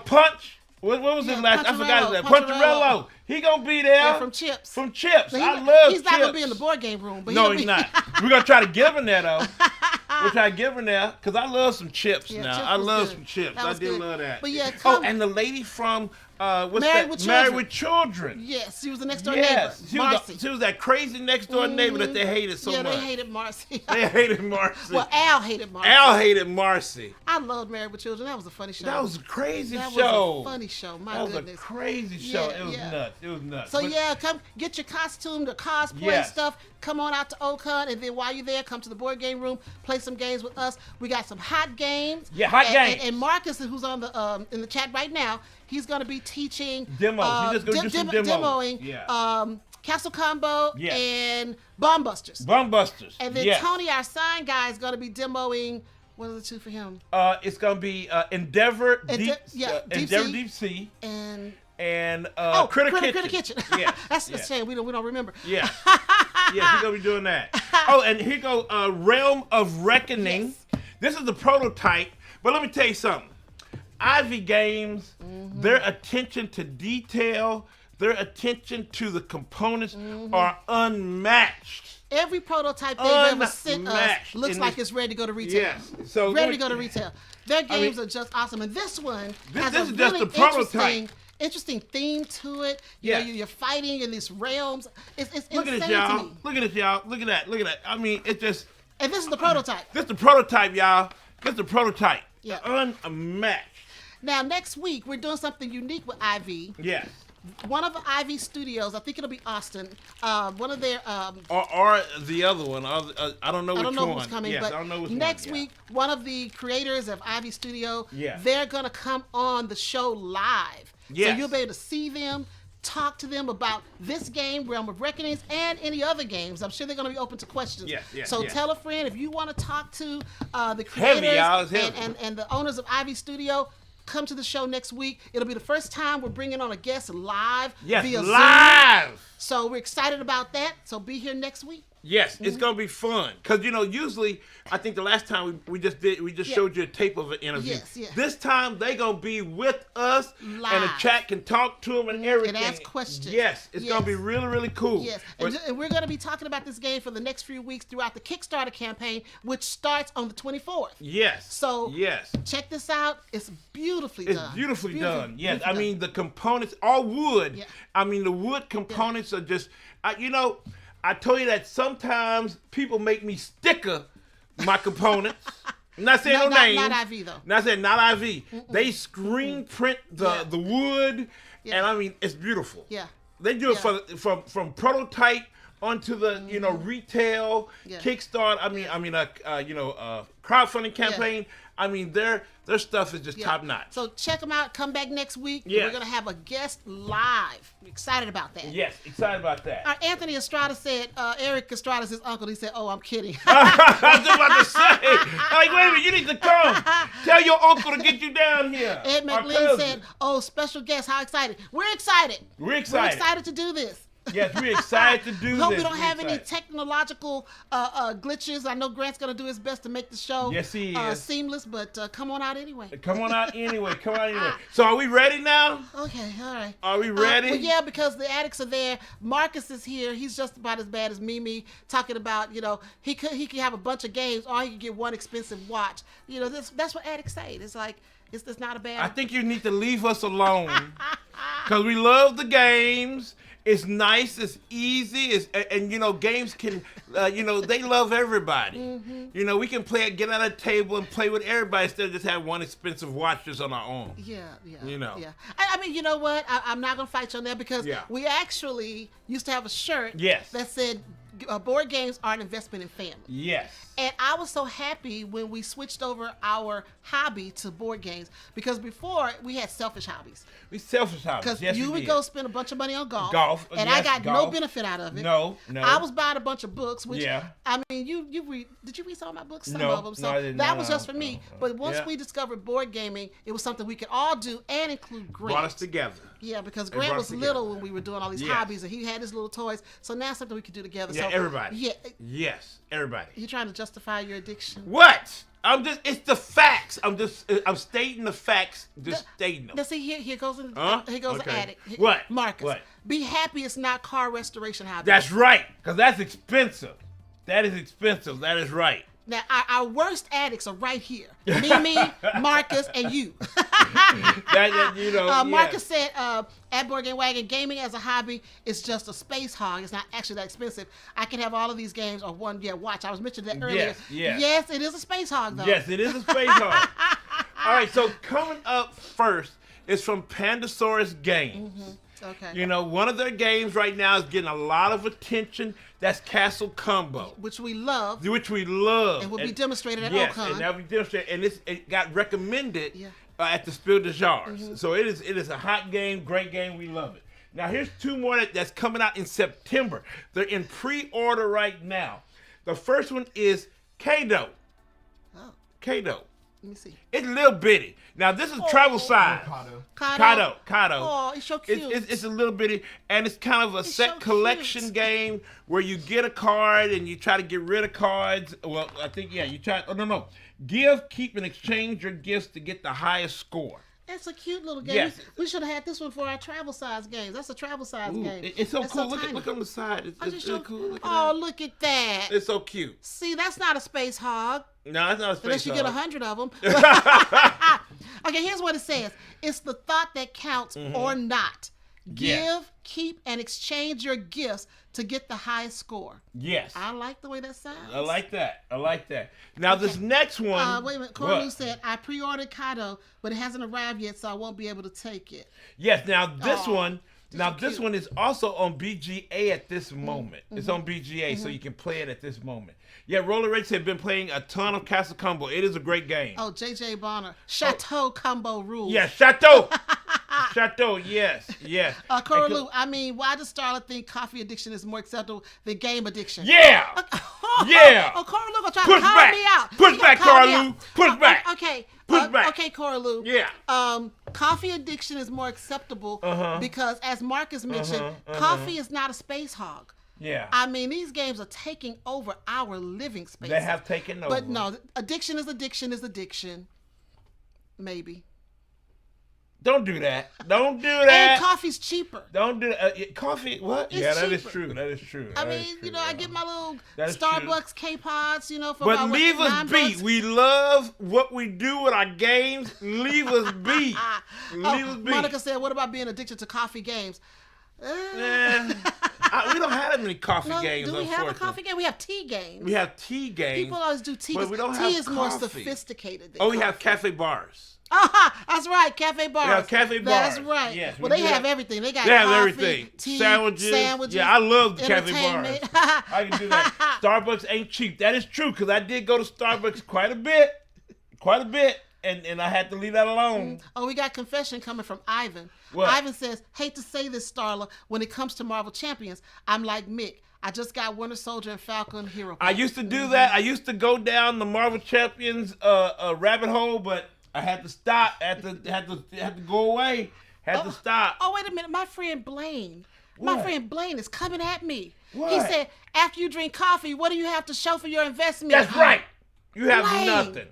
Punch. What was his last? I forgot his name. Puncharello. He gonna be there. Yeah, from Chips. From Chips. So I love He's Chips. not gonna be in the board game room. But no, he's not. We're gonna try to give him there though. We'll try to give him there because I love some chips now. Chips I love good. some chips. That I was did good. love that. But yeah, and the lady from what's Married that? with Married Children. with Children. Yes, she was the next door Yes, neighbor. Marcy. she was that crazy next door neighbor that they hated so much. Yeah, they hated Marcy. They hated Marcy. Well, Al hated Marcy. Al hated Marcy. I loved Married with Children. That was a funny show. That was a crazy That show. was a funny show. My that goodness. was a crazy show. Yeah, it was yeah. nuts. It was nuts. So But- come get your costume, the cosplay Yes. stuff. Come on out to Ocon, and then while you're there, come to the board game room, play some games with us. We got some hot games. Yeah, hot games. And Marcus, who's on the in the chat right now, he's going to be teaching Demos. He's just gonna do some demos. demoing. Yeah. Castle Combo Yes. and Bomb Busters. Bomb Busters. And then yes. Tony, our sign guy, is going to be demoing. What are the 2 for him? It's gonna be Endeavor Deep Endeavor Sea. Deep Sea And Critter Kitchen. Yeah, That's a shame. We don't remember. Yeah. Yeah, he's gonna be doing that. Oh, and here go Realm of Reckoning. Yes. This is the prototype, but let me tell you something. Ivy Games, their attention to detail, their attention to the components are unmatched. Every prototype they've ever sent us Unmatched looks in like this- it's ready to go to retail. Yes. So ready to go to retail. Their games are just awesome. And this one has this a is just really the prototype. interesting theme to it. Yeah. You're fighting in these realms. It's Look insane at it, to y'all. me. Look at it, y'all. Look at that. Look at that. I mean, it's just. And this is the prototype. This is the prototype, y'all. This is the prototype. Yeah. Unmatched. Now, next week, we're doing something unique with IV. Yes. One of the IV studios, I think it'll be Austin, one of their... Or the other one. I don't know which one. I don't know who's coming, yes, but I don't know which next one. week, one of the creators of Ivy Studio, Yeah. they're going to come on the show live. Yes. So you'll be able to see them, talk to them about this game, Realm of Reckonings, and any other games. I'm sure they're going to be open to questions. Yes, so yes. tell a friend if you want to talk to the Heavy, creators y'all. It's heavy. and the owners of Ivy Studio. Come to the show next week. It'll be the first time we're bringing on a guest live Yes, via live. Zoom. So we're excited about that. So be here next week. Yes, it's gonna be fun because usually I think the last time we just showed you a tape of an interview. Yes. This time they gonna be with us Live. and the chat can talk to them and everything. And ask questions. Yes, it's gonna be really, really cool. Yes, But, and we're gonna be talking about this game for the next few weeks throughout the Kickstarter campaign, which starts on the 24th. yes. So yes. check this out. It's beautifully done. It's beautifully done. Yes, beautifully I mean done. the components, all wood. Yeah. I mean the wood components are just, I told you that sometimes people make me sticker my components. I'm not saying no names. Not IV though. Not saying not IV. They screen print the wood, Yeah. and I mean it's beautiful. Yeah. They do it from prototype onto the retail Kickstarter. Crowdfunding campaign. I mean their stuff is just top notch. So check them out. Come back next week. Yes. We're gonna have a guest live. We're excited about that. Yes, excited about that. Anthony Estrada said, Eric Estrada's his uncle. He said, "Oh, I'm kidding." I was just about to say, like, wait a minute, you need to come. Tell your uncle to get you down here. Ed Our McLean cousin. said, "Oh, special guest, how excited! We're excited. We're excited. We're excited to do this." Yes, we're excited to do Hope this. we don't We're have any excited. technological glitches. I know Grant's gonna do his best to make the show Yes, he is. seamless, but come on out anyway. Come on out anyway. Come on anyway. So are we ready now? Okay, all right. Are we ready? Well, yeah, because the addicts are there. Marcus is here. He's just about as bad as Mimi, talking about, he could have a bunch of games, or he could get one expensive watch. That's what addicts say. It's like, it's not a bad. I think you need to leave us alone because we love the games. It's nice. It's easy. And games can, they love everybody. Mm-hmm. We can get at a table and play with everybody instead of just have one expensive watch just on our own. Yeah. Yeah. I mean, you know what? I'm not gonna fight you on that because Yeah. we actually used to have a shirt Yes. that said board games are an investment in family. Yes. And I was so happy when we switched over our hobby to board games because before we had selfish hobbies. We selfish hobbies. Because Yes, you we would did. go spend a bunch of money on golf. And I yes, got no golf. benefit out of it. No. I was buying a bunch of books, which, Yeah. I mean, you read, did you read some of my books? Some No, of them. So no, I didn't. that No, was just for me. But once yeah. we discovered board gaming, it was something we could all do and include Grant. Brought us together. Yeah, because brought Grant us was together. little when we were doing all these Yes. hobbies, and he had his little toys. So now it's something we could do together. Yeah, so, everybody. Yeah. Yes, everybody. You trying to justify your addiction? What? It's the facts. I'm stating the facts, just stating them. Now see, here goes an Okay. addict. What? Marcus. What? Be happy it's not car restoration hobby. That's right, because that's expensive. That is expensive. That is right. Now, our worst addicts are right here. Me, Marcus, and you. Marcus said, at Board Game Wagon, gaming as a hobby is just a space hog. It's not actually that expensive. I can have all of these games on one watch. I was mentioning that earlier. Yes. Yes, it is a space hog, though. Yes, it is a space hog. All right, so coming up first is from Pandasaurus Games. Mm-hmm. Okay. One of their games right now is getting a lot of attention. That's Castle Combo. Which we love. And will be demonstrated at yes, Ocon. and that'll be demonstrated. And it got recommended at the Spiel des Jahres. Mm-hmm. So it is a hot game, great game. We love it. Now here's two more that's coming out in September. They're in pre-order right now. The first one is Kado. Oh. Kado. Let me see. It's little bitty. Now this is travel size. Kado. Oh, it's so cute. It's a little bitty, and it's kind of a set so collection cute. game where you get a card and you try to get rid of cards. Well, I think you try. Oh no. Give, keep, and exchange your gifts to get the highest score. That's a cute little game. Yes. We should have had this one for our travel size games. That's a travel size Ooh, game. it's so That's cool. tiny. Look on the side. It's really cool. Look at that. Look at that. It's so cute. See, that's not a space hog. No, it's not a space Unless you get hog. 100 of them. Okay, here's what it says. It's the thought that counts or not. Give, Yes. keep, and exchange your gifts to get the highest score. Yes. I like the way that sounds. I like that. Now this next one. Wait a minute. What? Corlu said, I pre-ordered Kado, but it hasn't arrived yet, so I won't be able to take it. Yes. Now this one. Now so this cute. one is also on BGA at this moment. It's on BGA, so you can play it at this moment. Yeah, RollingReggie have been playing a ton of Castle Combo. It is a great game. Oh, JJ Bonner. Chateau combo rules. Yeah, Chateau. Chateau, yes. Corlu, I mean, why does Starla think coffee addiction is more acceptable than game addiction? Yeah. Yeah. Oh, Corlu gonna try Push to call back. me out. Push He back, gonna call me Corlu. out. Push back. Okay. Push back. Okay, Corlu. Yeah. Coffee addiction is more acceptable because, as Marcus mentioned, coffee is not a space hog. Yeah. I mean, these games are taking over our living space. They have taken over. But no, addiction is addiction. Maybe. Don't do that. Don't do that. And coffee's cheaper. Don't do that. Coffee, what? It's yeah, that cheaper. is true. That is true. I That is mean, true, I get my little That is Starbucks K-Pods, for But about leave us $9. be. We love what we do with our games. Leave us be. Leave us be. Monica said, what about being addicted to coffee games? We don't have that many coffee games, do we have a coffee game? We have tea games. We have tea games. People always do tea. But we don't tea have is more coffee. sophisticated than we have cafe bars. That's right, cafe bars. We have cafe bars. That's right. Yes, well, they have everything. They got have coffee, everything. tea, Sandwiches. Yeah, I love the cafe bars. entertainment. I can do that. Starbucks ain't cheap. That is true, because I did go to Starbucks quite a bit. And I had to leave that alone. Oh, we got confession coming from Ivan. What? Ivan says, hate to say this, Starla, when it comes to Marvel Champions, I'm like Mick. I just got Winter Soldier and Falcon Hero. I used to do that. I used to go down the Marvel Champions rabbit hole, but I had to stop. Had to go away. Had to stop. Oh, wait a minute. My friend Blaine. What? My friend Blaine is coming at me. What? He said, after you drink coffee, what do you have to show for your investment? That's right. You have Blaine. nothing.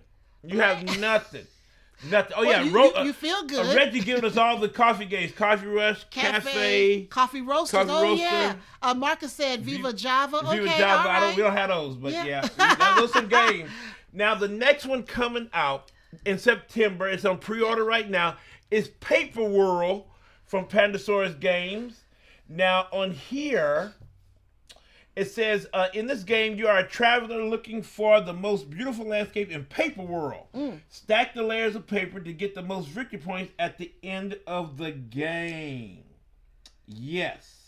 You have nothing. Nothing. Oh, Well, yeah. you feel good. Reggie giving us all the coffee games. Coffee Rush, Cafe. Coffee Roasters. Yeah. Marcus said Viva Java. Viva Okay, Java. all right. We don't have those, but Yeah. those are some games. Now, the next one coming out in September, it's on pre-order right now, is Paper World from Pandasaurus Games. Now, on here, it says, in this game, you are a traveler looking for the most beautiful landscape in Paper World. Stack the layers of paper to get the most victory points at the end of the game. Yes.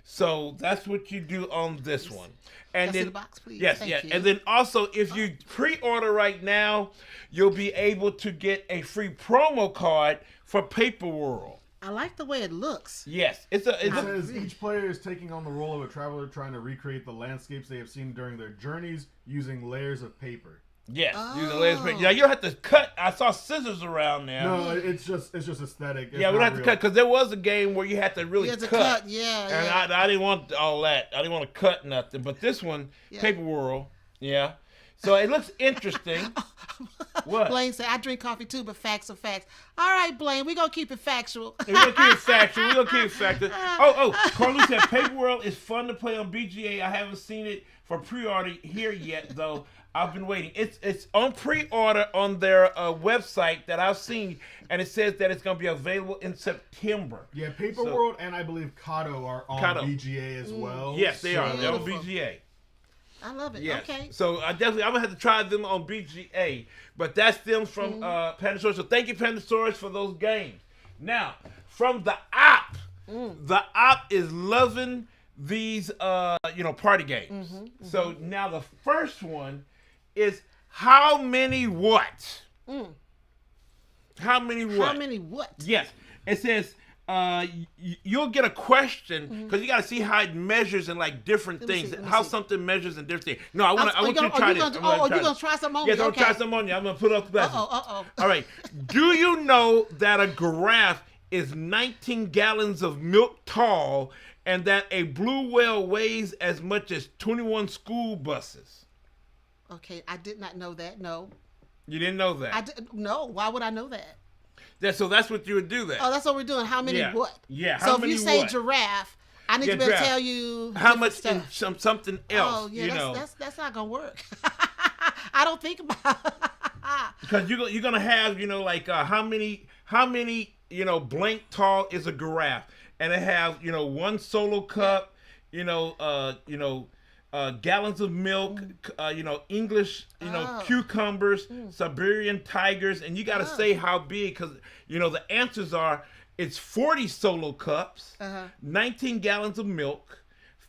So that's what you do on this one. And Can I then see the box, please? yes, Thank yeah. you. And then also, if you pre-order right now, you'll be able to get a free promo card for Paper World. I like the way it looks. Yes, It says each player is taking on the role of a traveler trying to recreate the landscapes they have seen during their journeys using layers of paper. yes. Use the layers of paper. Now you don't have to cut. I saw scissors around there. No, it's just aesthetic. It's yeah, we don't have to cut, because there was a game where you had to really You had to cut. cut, yeah. And I didn't want all that. I didn't want to cut nothing. But this one, Paper World, yeah. So it looks interesting. What? Blaine said, I drink coffee too, but facts are facts. All right, Blaine, we're going to keep it factual. We're going to keep it factual. We're going to keep it factual. Carlos said Paper World is fun to play on BGA. I haven't seen it for pre-order here yet, though. I've been waiting. It's on pre-order on their website that I've seen, and it says that it's going to be available in September. Yeah, Paper World and I believe Kato are on BGA as well. Yes, they are. They're on Beautiful. BGA. I love it. Yes. Okay. So I'm going to have to try them on BGA. But that's them from Pandasaurus. So thank you, Pandasaurus, for those games. Now, from the op is loving these party games. So now the first one is how many what? How many what? How many what? Yes. It says you'll get a question because you got to see how it measures in like different things. Let me how see. something measures in different things. No, I want you to try this. You're going to try something on me? Yes, I'm going to Okay. try something on you. I'm going to put up the glasses. Uh-oh. All right. Do you know that a giraffe is 19 gallons of milk tall and that a blue whale weighs as much as 21 school buses? Okay, I did not know that. No. You didn't know that? No, why would I know that? So that's what you would do then. Oh, that's what we're doing. How many Yeah. what? Yeah, So how if many you say what? giraffe, I need to be able to tell you how different much in stuff. something else. Oh, yeah, you know, that's not gonna work. I don't think about because you're gonna have how many blank tall is a giraffe, and it have one solo cup, gallons of milk, English, cucumbers, Siberian tigers, and you got to say how big, because the answers are it's 40 solo cups, 19 gallons of milk,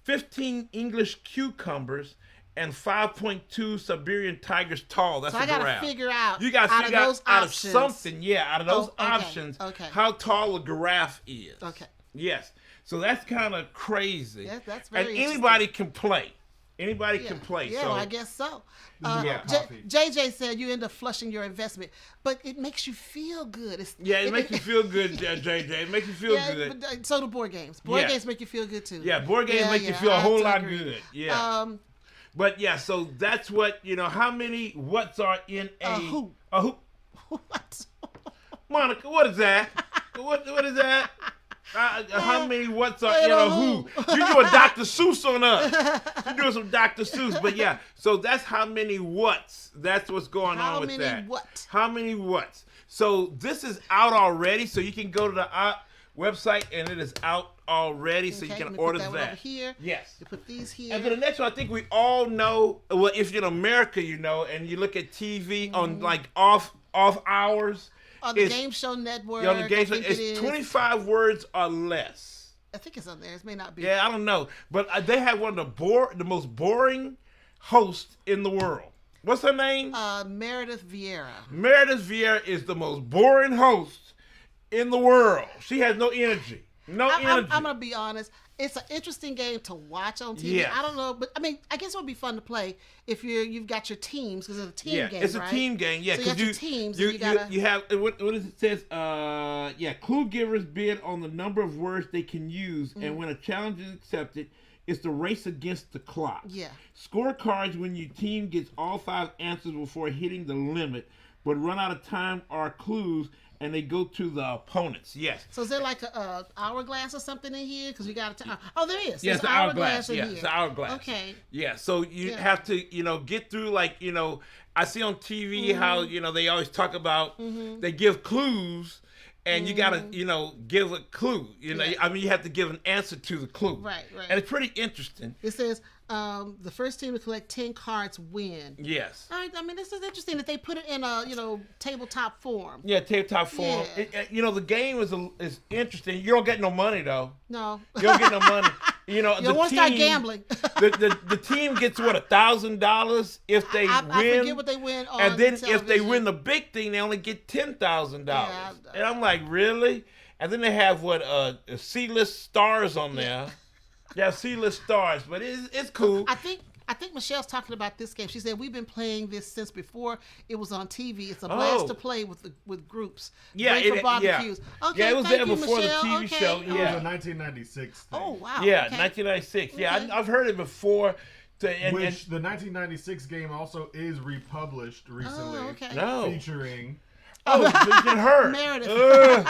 15 English cucumbers, and 5.2 Siberian tigers tall. That's So a I gotta giraffe. figure out You got to out figure of those out options. of something, out of those okay, options, okay. how tall a giraffe is. Okay. Yes. So that's kind of crazy. Yeah, that's very And anybody can play. Anybody can play. Yeah, so well, I guess so. Yeah. Coffee. JJ said you end up flushing your investment, but it makes you feel good. it makes you feel good, JJ. It makes you feel good. But, so do board games. Board games make you feel good too. Yeah, board games make you feel a whole lot good. Yeah. But yeah, so that's what How many what's are in a hoop? A hoop. What? Monica, what is that? What is that? How many what's are in a hoop? You doing Dr. Seuss on us. You're doing some Dr. Seuss. But yeah, so that's how many what's. That's what's going on with that. How many what's? So this is out already. So you can go to the website and it is out already. So you can order that. One over here. Yes. You put these here. And then the next one, I think we all know. Well, if you're in America, and you look at TV on like off hours. On the Game Show Network. On the Game Show, it's 25 words or less. I think it's on there. It may not be. Yeah, I don't know. But they have one of the most boring hosts in the world. What's her name? Meredith Vieira. Meredith Vieira is the most boring host in the world. She has no energy. I'm going to be honest. It's an interesting game to watch on TV. Yes. I don't know, but I mean, I guess it would be fun to play if you've got your teams because it's a team game, it's a team game. Yeah, because you got your teams. You have what is it says? Clue givers bid on the number of words they can use, and when a challenge is accepted, it's the race against the clock. Yeah. Scorecards when your team gets all 5 answers before hitting the limit, but run out of time are clues. And they go to the opponents. Yes. So is there like a hourglass or something in here? Because we got to. Oh, there is. Yes, the hourglass in here. It's an hourglass. Okay. Yeah. So you have to, get through I see on TV how they always talk about they give clues. And you gotta, give a clue. You have to give an answer to the clue. Right. And it's pretty interesting. It says the first team to collect 10 cards win. Yes. All right. I mean, this is interesting that they put it in a, tabletop form. Yeah, tabletop form. Yeah. The game is interesting. You don't get no money though. No. You don't get no money. You don't want to start gambling. the team gets $1,000 if they win. I forget what they win on and then television. If they win the big thing, they only get $10,000. Yeah, and I'm like, really? And then they have C-list stars on there. Yeah, C-list stars, but it's cool. I think Michelle's talking about this game. She said we've been playing this since before it was on TV. It's a blast to play with groups. Yeah, great for barbecues. Yeah. Okay, it was there before Michelle. the TV show. It was a 1996 thing. Oh wow. Yeah, okay. 1996. Yeah, I've heard it before. The 1996 game also is republished recently. Oh, okay. No. Featuring. Featuring her. Meredith.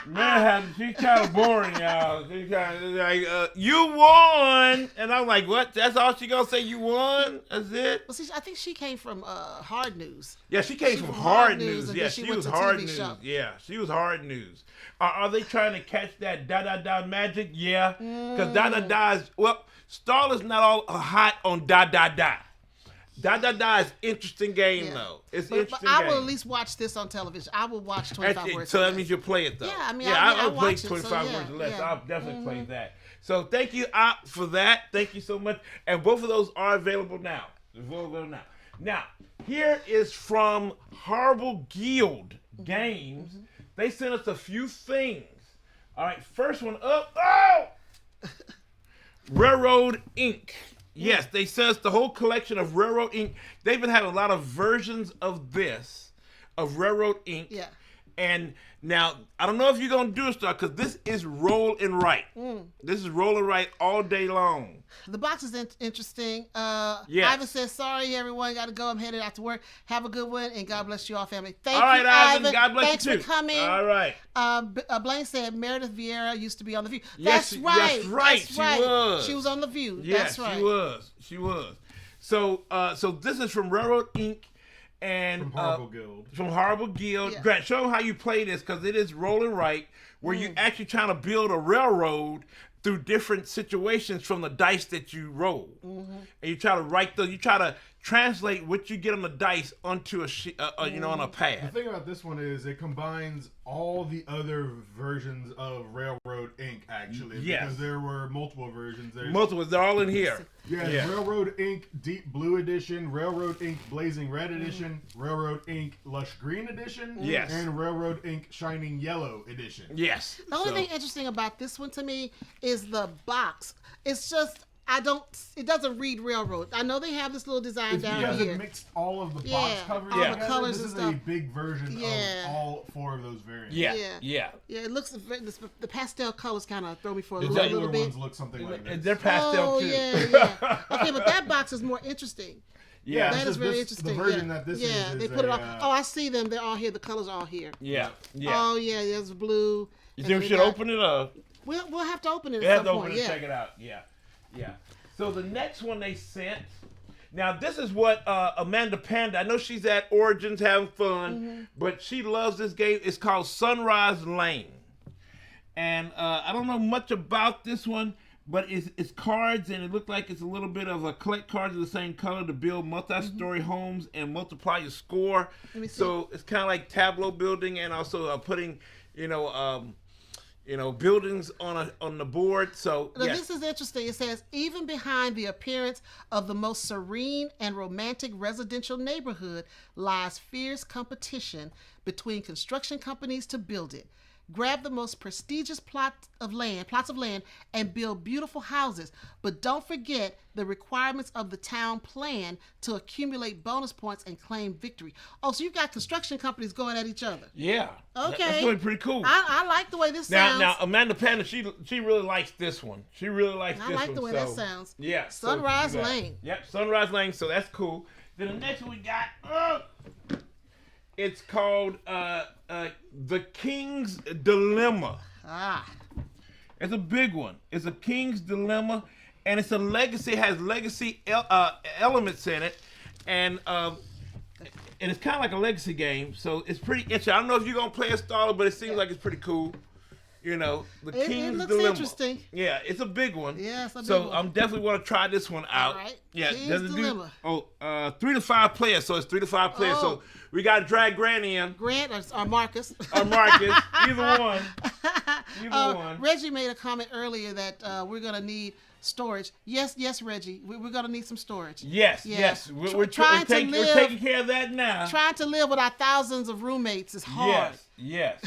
Man, she's kind of boring, y'all. She's kind of like, you won, and I'm like, what? That's all she gonna say? You won? That's it? Well, see, I think she came from Hard News. Yeah, she came from Hard News. Yeah, she was Hard News. Show. Yeah, she was Hard News. Are they trying to catch that da-da-da magic? Yeah, because da-da-da is, Starlet's not all hot on da-da-da. Da-da-da is interesting game, though. It's interesting but I will at least watch this on television. I will watch 25 words. So that means you'll play it, though. Yeah, I mean, I'll play watch 25 words or less. Yeah. I'll definitely play that. So thank you, for that. Thank you so much. And both of those are available now. Now, here is from Horrible Guild Games. They sent us a few things. All right, first one up. Oh! Railroad Inc. Yes, they sent us the whole collection of Railroad Inc. They've been having a lot of versions of this, of Railroad Inc. Yeah. And now, I don't know if you're going to do it, Star, because this is roll and write. This is roll and write all day long. The box is interesting. Yes. Ivan says, sorry, everyone. Got to go. I'm headed out to work. Have a good one, and God bless you all, family. All right, Ivan. God bless Thanks you, too. Thanks for coming. All right. Blaine said Meredith Vieira used to be on The View. Yes, that's right. That's right. That's she right. was. She was on The View. Yes, that's right. She was. So this is from Railroad Inc. And from Horrible Guild. From Horrible Guild. Yeah. Grant, show them how you play this, because it is roll and write, where you actually trying to build a railroad through different situations from the dice that you roll. And you try to you try to translate what you get on the dice onto a on a pad. The thing about this one is it combines all the other versions of Railroad Inc. actually. Yes. Because there were multiple versions. They're all in here. Yeah, Railroad Inc. Deep Blue Edition, Railroad Inc. Blazing Red Edition, Railroad Inc. Lush Green Edition, yes, and Railroad Inc. Shining Yellow Edition. Yes. The only thing interesting about this one to me is the box. It's just, It doesn't read railroad. I know they have this little design down because here. it mixed all of the box Yeah, covers all the together. colors This and is stuff. a big version Yeah. of all 4 of those variants. Yeah. Yeah. Yeah. Yeah, it looks the pastel colors kind of throw me for a The little regular bit. ones look something like this. They're pastel Oh too. yeah. Okay, but that box is more interesting. Yeah. That is very The interesting. version yeah. that this yeah, is they put it on. a, Oh, I see them. They're all here. The colors are all here. Yeah. Yeah. Oh yeah, there's blue. You and think then we they should got- open it up? We'll have to open it We at have some to open point. it and Yeah. check it out. Yeah. Yeah. So the next one they sent. Now this is what Amanda Panda. I know she's at Origins having fun, but she loves this game. It's called Sunrise Lane, and I don't know much about this one, but it's cards, and it looked like it's a little bit of a collect cards of the same color to build multi-story homes and multiply your score. Let me see. So it's kind of like tableau building, and also putting, buildings on the board. So Now, yes. this is interesting. It says, even behind the appearance of the most serene and romantic residential neighborhood lies fierce competition between construction companies to build it. Grab the most prestigious plots of land, and build beautiful houses. But don't forget the requirements of the town plan to accumulate bonus points and claim victory. Oh, so you've got construction companies going at each other. Yeah. Okay. That's really pretty cool. I like the way this Now, sounds. now Amanda Panda, she really likes this one. She really likes I this one. like the way so, that sounds. Yeah. so Sunrise you got- Lane. Yep, Sunrise Lane. So that's cool. Then the next one we got, it's called The King's Dilemma. Ah. It's a big one. It's a King's Dilemma, and it's a legacy. It has legacy elements in it, and it's kind of like a legacy game. So it's pretty interesting. I don't know if you're gonna play a starter, but it seems like it's pretty cool. The It King's looks Dilemma. interesting. Yeah, it's a big one. Yeah, it's a big so one. I'm definitely want to try this one out. All right. Yeah, King's does it do? Dilemma. 3 to 5 players. So it's 3 to 5 players. Oh. So we got to drag Grant in Grant or Marcus. or Marcus, either one. Either one. Reggie made a comment earlier that we're going to need storage. Yes, Reggie. We're going to need some storage. Yes, Yeah. yes. We're Trying to taking live- we're taking care of that now. Trying to live with our thousands of roommates is hard. Yes.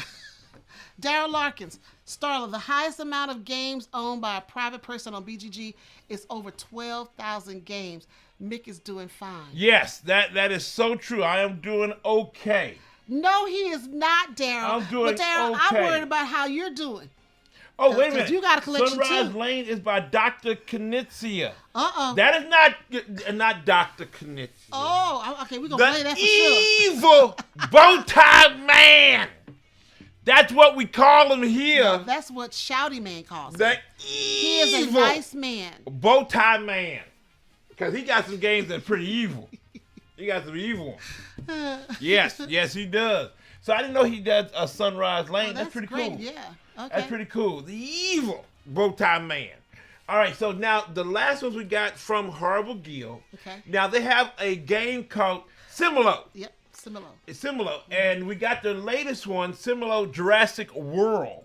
Daryl Larkins, Starla, the highest amount of games owned by a private person on BGG is over 12,000 games. Mick is doing fine. Yes, that is so true. I am doing okay. No, he is not, Daryl. I'm doing But Daryl, okay. I'm worried about how you're doing. Oh, wait a 'Cause minute. you got a collection Sunrise too. Lane is by Dr. Knizia. Uh-oh. That is not Dr. Knizia. Oh, okay, we're going to play The that for sure. evil bow tie man. That's what we call him here. That's what Shouty Man calls him. The He is a evil nice man. bow tie man. Because he got some games that's pretty evil. He got some evil ones. Yes, he does. So I didn't know he does a Sunrise Lane. Oh, that's pretty great. cool. Yeah. Okay. That's pretty cool. The evil bow tie man. All right, so now the last ones we got from Horrible Guild. Okay. Now they have a game called Similo. Yep. Similar. It's Similo, and we got the latest one, Similo Jurassic World.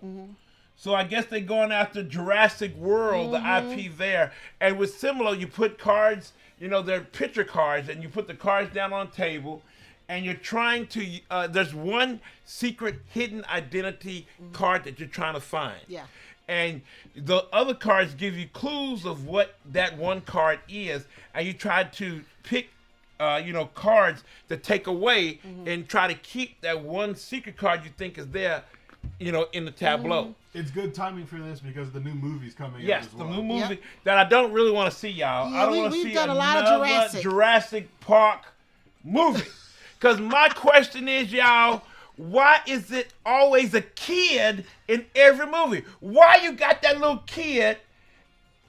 So I guess they're going after Jurassic World, the IP there. And with Similo, you put cards, they're picture cards, and you put the cards down on the table, and you're trying to, there's one secret hidden identity card that you're trying to find. Yeah. And the other cards give you clues of what that one card is, and you try to pick cards to take away and try to keep that one secret card you think is there, in the tableau. It's good timing for this because the new movie's coming out Yes, as well. the new movie Yep. that I don't really want to see, y'all. Yeah, I don't want to we've see done a lot of another Jurassic Park movie. Because my question is, y'all, why is it always a kid in every movie? Why you got that little kid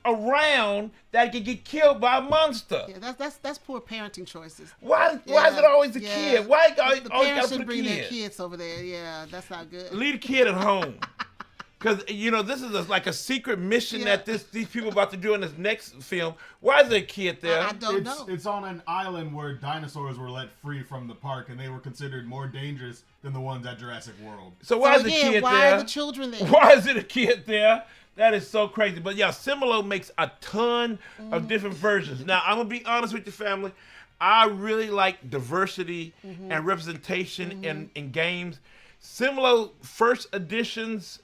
around that can get killed by a monster? Yeah, that's poor parenting choices. Why is it always a Yeah. kid? Why always The got parents to should put a bring their kid? kids over there. Yeah, that's not good. Leave the kid at home. Because, this is like a secret mission Yeah. that these people about to do in this next film. Why is there a kid there? I don't know. It's on an island where dinosaurs were let free from the park, and they were considered more dangerous than the ones at Jurassic World. So why So is the again, kid why there? are the children there? Why is it a kid there? That is so crazy. But yeah, Similo makes a ton of different versions. Now, I'm going to be honest with your family. I really like diversity and representation in games. Similo first editions,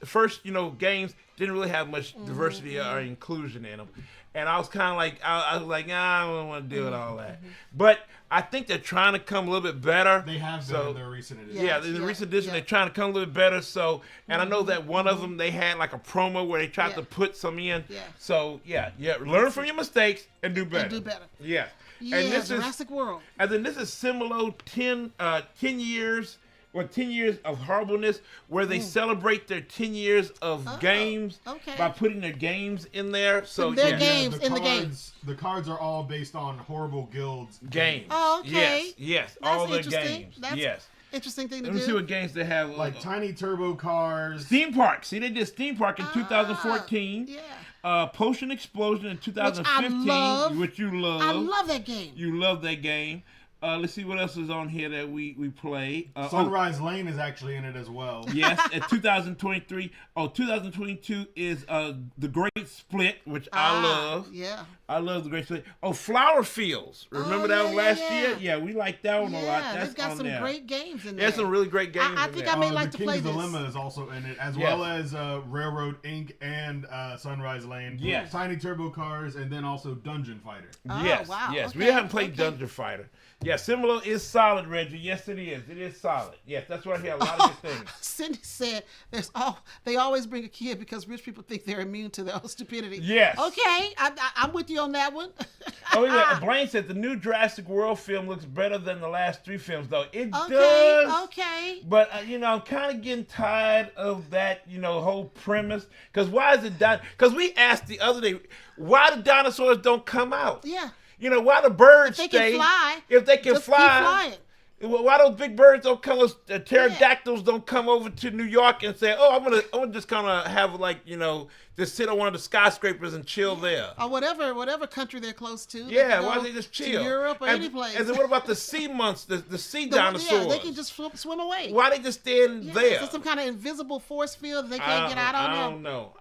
games didn't really have much diversity or inclusion in them. And I was kind of like, I was like, nah, I don't want to deal with all that. But I think they're trying to come a little bit better. They have been in their recent edition. Yeah, in the recent edition, they're trying to come a little bit better. So, and I know that one of them, they had like a promo where they tried to put some in. Yeah. So, learn from your mistakes and do better. Yeah. Yeah, And this Jurassic World. And then this is Similo 10 years. Well, 10 years of horribleness, where they celebrate their 10 years of games by putting their games in there. So their games in the games. The cards are all based on horrible guilds games. Oh, okay. Yes, That's all their interesting. games. That's yes. Interesting thing to Let do. me see what games they have. Like Tiny Turbo Cars. Theme Park. See, they did Theme Park in 2014. Yeah. Potion Explosion in 2015, which you love. I love that game. You love that game. Let's see what else is on here that we play. Sunrise Lane is actually in it as well. Yes, at 2023. 2022 is The Great Split, which I love. Yeah. I love The Great Split. Flower Fields. Remember that one last year? Yeah, we like that one a lot. That's they've got on some there. great games in there. There's some really great games I think I may like to play King's this. Dilemma is also in it, as well as Railroad Inc. and Sunrise Lane. Yes. Tiny Turbo Cars, and then also Dungeon Fighter. Yes, wow. yes. Okay, We haven't played Dungeon Fighter. Yeah, Similo is solid, Reggie. Yes, it is. It is solid. Yes, that's what I hear. A lot of good things. Cindy said they always bring a kid because rich people think they're immune to their own stupidity. Yes. Okay, I'm with you on that one. Yeah, Blaine said the new Jurassic World film looks better than the last 3 films, though. It does. Okay. But, I'm kind of getting tired of that, whole premise. Because why is it done? Because we asked the other day, why the dinosaurs don't come out? Yeah. Why the birds If they can fly. If they can just fly. keep flying. Why those big birds don't come? Pterodactyls don't come over to New York and say, "Oh, I'm gonna just kind of have just sit on one of the skyscrapers and chill there." Or whatever country they're close to. Yeah, why don't they just chill? To Europe or any place. And then what about the sea monsters, the sea dinosaurs? Yeah, they can just swim away. Why they just stand there? Is there some kind of invisible force field that they can't get out on I don't know.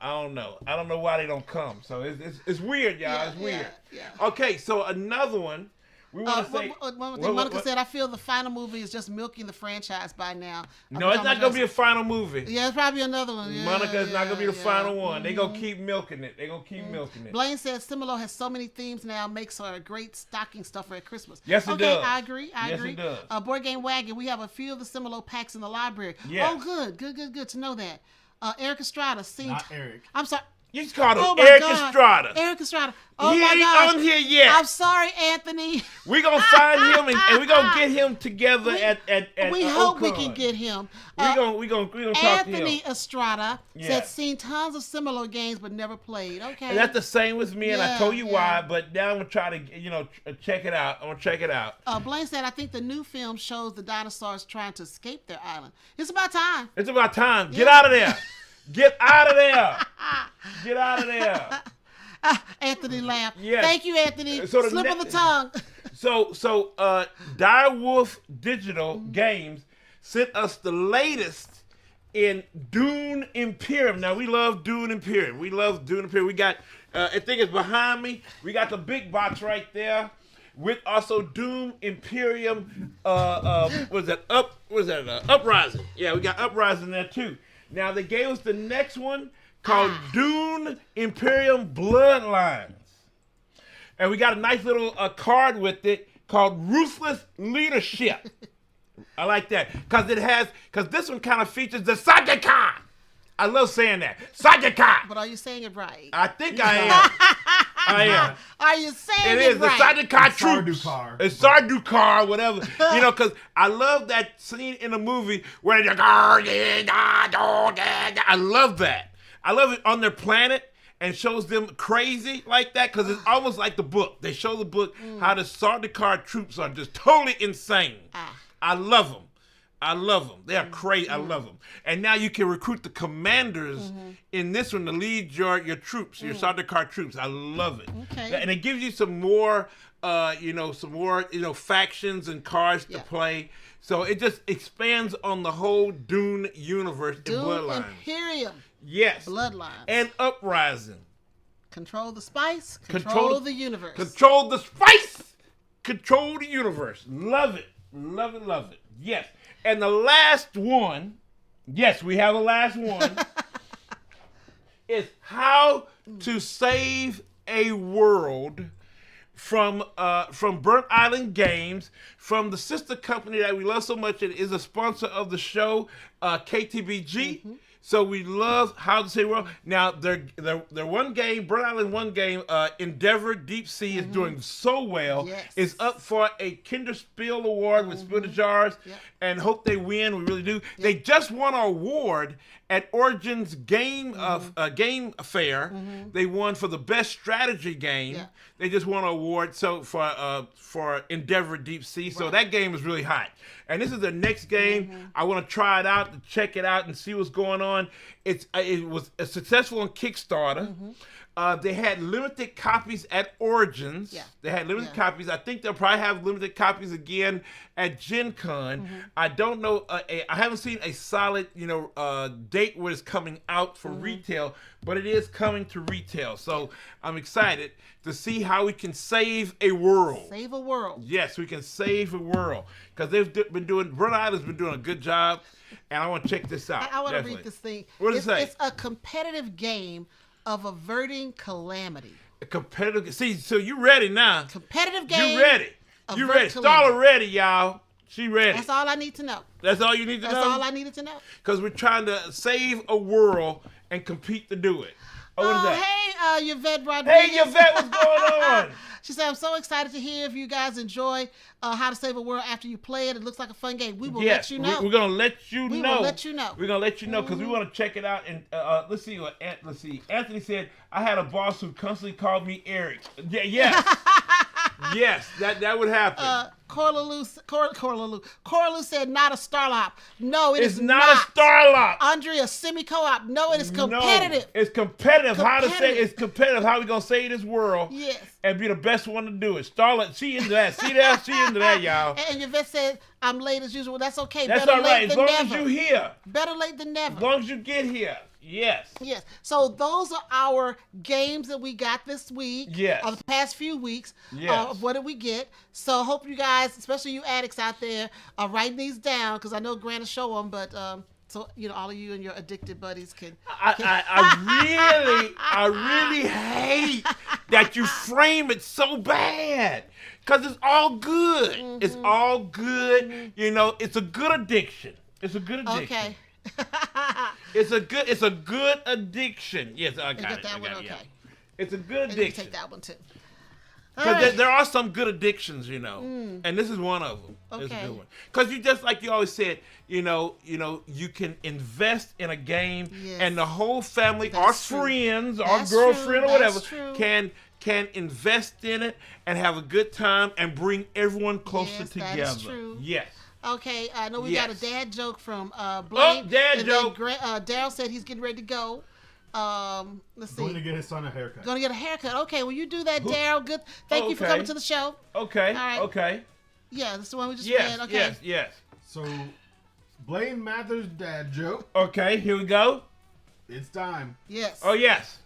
I don't know why they don't come. So it's weird, y'all. It's weird. Yeah. Okay, so another one. We want to say. One more thing Monica said, I feel the final movie is just milking the franchise by now. No, it's not going to be a final movie. Yeah, it's probably another one. Yeah, Monica is not going to be the final one. They're going to keep milking it. Milking it. Blaine says Similo has so many themes now, makes her a great stocking stuffer at Christmas. Yes, it does. I agree. Yes, it does. Board Game Wagon, we have a few of the Similo packs in the library. Yes. Oh, good to know that. Eric Estrada. Not Eric. I'm sorry. You just called him Eric Estrada. Eric Estrada. Oh he my ain't God. on here yet. I'm sorry, Anthony. We're going to find him and we're going to get him together at we hope we can get him. We're gonna talk to him. Anthony Estrada said seen tons of similar games but never played. Okay. And that's the same with me, and I told you why, but now I'm going to try to, check it out. I'm going to check it out. Blaine said, I think the new film shows the dinosaurs trying to escape their island. It's about time. It's about time. Get out of there. Get out of there. Get out of there. Anthony laughed. Yes. Thank you, Anthony. So Slip of the tongue. So Direwolf Digital Games sent us the latest in Dune Imperium. Now, we love Dune Imperium. We got, I think it's behind me. We got the big box right there with also Dune Imperium, Uprising. Yeah, we got Uprising there too. Now, they gave us the next one called Dune Imperium Bloodlines. And we got a nice little card with it called Ruthless Leadership. I like that. Because this one kind of features the Sajika. I love saying that. Sajika. But are you saying it right? I think I am. I am. Are you saying it it It right? is the Sajika troops. It's Sardukar, whatever. Because I love that scene in the movie where they're I love that. I love it on their planet and shows them crazy like that because it's almost like the book. They show the book how the Sardukar troops are just totally insane. I love them. They are crazy. I love them. And now you can recruit the commanders in this one to lead your troops, your Sardukar troops. I love it. Okay. And it gives you some more, factions and cards to play. So it just expands on the whole Dune universe and Bloodlines. Dune Imperium. Yes. Bloodlines. And Uprising. Control the spice. Control the universe. Control the spice. Control the universe. Love it. Love it. Love it. Yes. And the last one, yes, we have a last one. It's how to save a world from Burnt Island Games, from the sister company that we love so much. It is a sponsor of the show, KTBG. So we love How to Save the World. Now, their one game, Burnt Island one game, Endeavor Deep Sea is doing so well. Yes. It's up for a Kinderspiel Award with Spill the Jars, and hope they win. We really do. They just won an award at Origin's game fair. They won for the best strategy game. Yeah. They just won an award for Endeavor Deep Sea. So that game is really hot. And this is the next game. I want to try it out, to check it out, and see what's going on. It was successful on Kickstarter. They had limited copies at Origins. Yeah. They had limited copies. I think they'll probably have limited copies again at Gen Con. I don't know. I haven't seen a solid, date where it's coming out for retail, but it is coming to retail. So I'm excited to see how we can save a world. Save a world. Yes, we can save a world, because Burnt Island's been doing a good job, and I want to check this out. I want to read this thing. What does it say? It's a competitive game of averting calamity. A competitive. See, so you ready now? Competitive game. You ready? You ready? Starla ready, y'all. She ready. That's all I need to know. That's all you need to know? That's all I needed to know. Because we're trying to save a world and compete to do it. Oh, what is that? Hey, Yvette Rodriguez. Hey, Yvette, what's going on? She said, I'm so excited to hear if you guys enjoy How to Save a World after you play it. It looks like a fun game. We will let you know. We're going to let you know. We will let you know. We're going to let you know, because we want to check it out. And let's see. Anthony said, I had a boss who constantly called me Eric. Yeah, yes. Yes, that would happen. Corlalu said, not a Starlop. No, It's not a Starlop. Andrea, semi-co-op. No, it is competitive. No, it's competitive. How to say it's competitive. How we going to save this world Yes. and be the best one to do it. Starlet, she into that. See that? She into that, y'all. And Yvette said, I'm late as usual. That's okay. That's Better all right. late As than long never. as you here. Better late than never. As long as you get here. Yes. Yes. So those are our games that we got this week. Yes. Of the past few weeks. Yes. What did we get? So hope you guys, especially you addicts out there, are writing these down, because I know Grant will show them, but so all of you and your addicted buddies can. I really hate that you frame it so bad, because it's all good. It's all good. It's a good addiction. It's a good addiction. Okay. It's a good addiction. Yes, I got it. That one, okay. Yeah. It's a good And you addiction. take that one too. Because there are some good addictions, and this is one of them. It's a Okay. good one. Because just like you always said, you can invest in a game, Yes. and the whole family, That's our true. friends, our That's girlfriend, true. or That's whatever, true. can invest in it and have a good time and bring everyone closer Yes, together. that is true. Yes. Okay, I know we got a dad joke from Blaine. Oh, dad and joke. Then Daryl said he's getting ready to go. Let's see. Going to get his son a haircut. Going to get a haircut. Okay, well, you do that, Daryl. Good. Thank you for Okay. coming to the show. Okay. All right. Okay. Yeah, that's the one we just Yes. read. Okay. Yes. Yes. So, Blaine Mathers' dad joke. Okay. Here we go. It's time. Yes. Oh yes.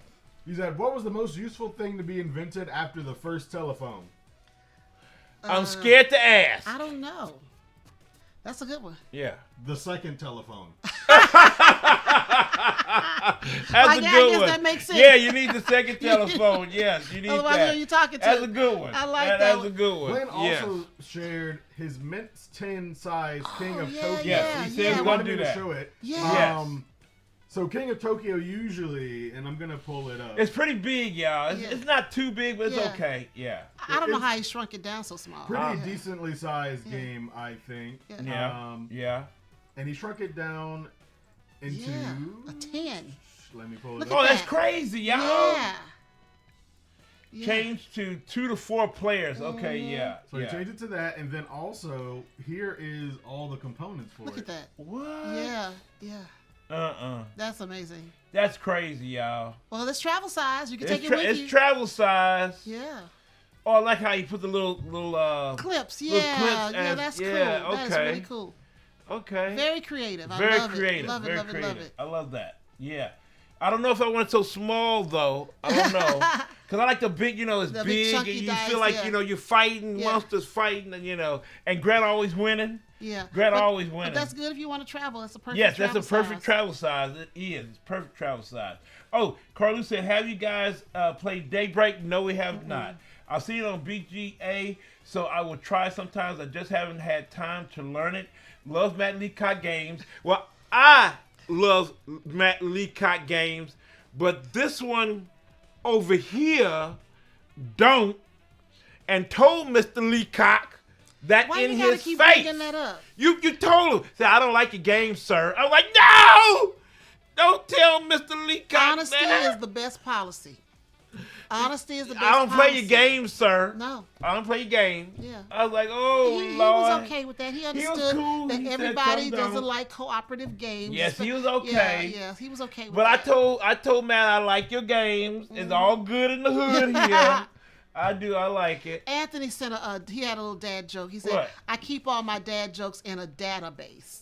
He said, "What was the most useful thing to be invented after the first telephone?" I'm scared to ask. I don't know. That's a good one. Yeah. The second telephone. That's I a guess good one. that makes sense. Yeah, you need the second telephone. Yes, you need Otherwise, that. who are you talking to? That's a good one. I like that That's one. a good one. Blaine Yes. also shared his mint tin size King of yeah, Tokyo. Yes, he said yeah. we're He gonna wanted do me to that. show it. Yeah. Yes. So King of Tokyo usually, and I'm gonna pull it up. It's pretty big, y'all. Yeah. It's not too big, but it's Yeah. okay. Yeah. I don't know It's how he shrunk it down so small. Pretty Yeah. decently sized game, I think. Yeah. Yeah. Yeah. And he shrunk it down into. Yeah. A 10. Let me pull it Look up. Oh, at that's that. crazy, y'all. Yeah. Yeah. Change to 2 to 4 players. Okay, yeah. So yeah. he changed it to that, and then also here is all the components for Look it. at that. What? Yeah. Yeah. That's amazing. That's crazy, y'all. Well, it's travel size. You can It's, take it with it's you. travel size. Yeah. Oh, I like how you put the little Clips. little Yeah. clips Yeah, and- that's yeah, cool. That is okay. really cool. Okay. Very creative. I Very love creative. it. Love it, Very love it, creative. love it. I love that. Yeah. I don't know if I want it so small though. I don't know. Cause I like the big, it's The big big, chunky and you dice, feel like yeah. you're fighting Yeah. monsters fighting, and and Grant always winning. Yeah. Grant But- always But winning. that's good if you want to travel. That's a perfect Yes, that's travel a perfect size. travel size. It is. It's perfect travel size. Oh, Carlu said, have you guys played Daybreak? No, we have not. I've seen it on BGA, so I will try sometimes. I just haven't had time to learn it. Love Matt Leacock games. Well, I love Matt Leacock games, but this one over here don't, and told Mr. Leacock that Why in you gotta his keep face. bringing that up? You told him. Say, I don't like your game, sir. I'm like, no! Don't tell Mr. Leacock Honesty that. is the best policy. Honesty is the best I don't policy. play your game, sir. No. I don't play your game. Yeah. I was like, oh, He Lord. was okay with that. He was understood cool. that He said, everybody "Calm down." doesn't like cooperative games. Yes, he was okay. Yeah, he was okay with But that. I told Matt I like your games. It's all good in the hood here. I do. I like it. Anthony sent he had a little dad joke. He said, What? I keep all my dad jokes in a database.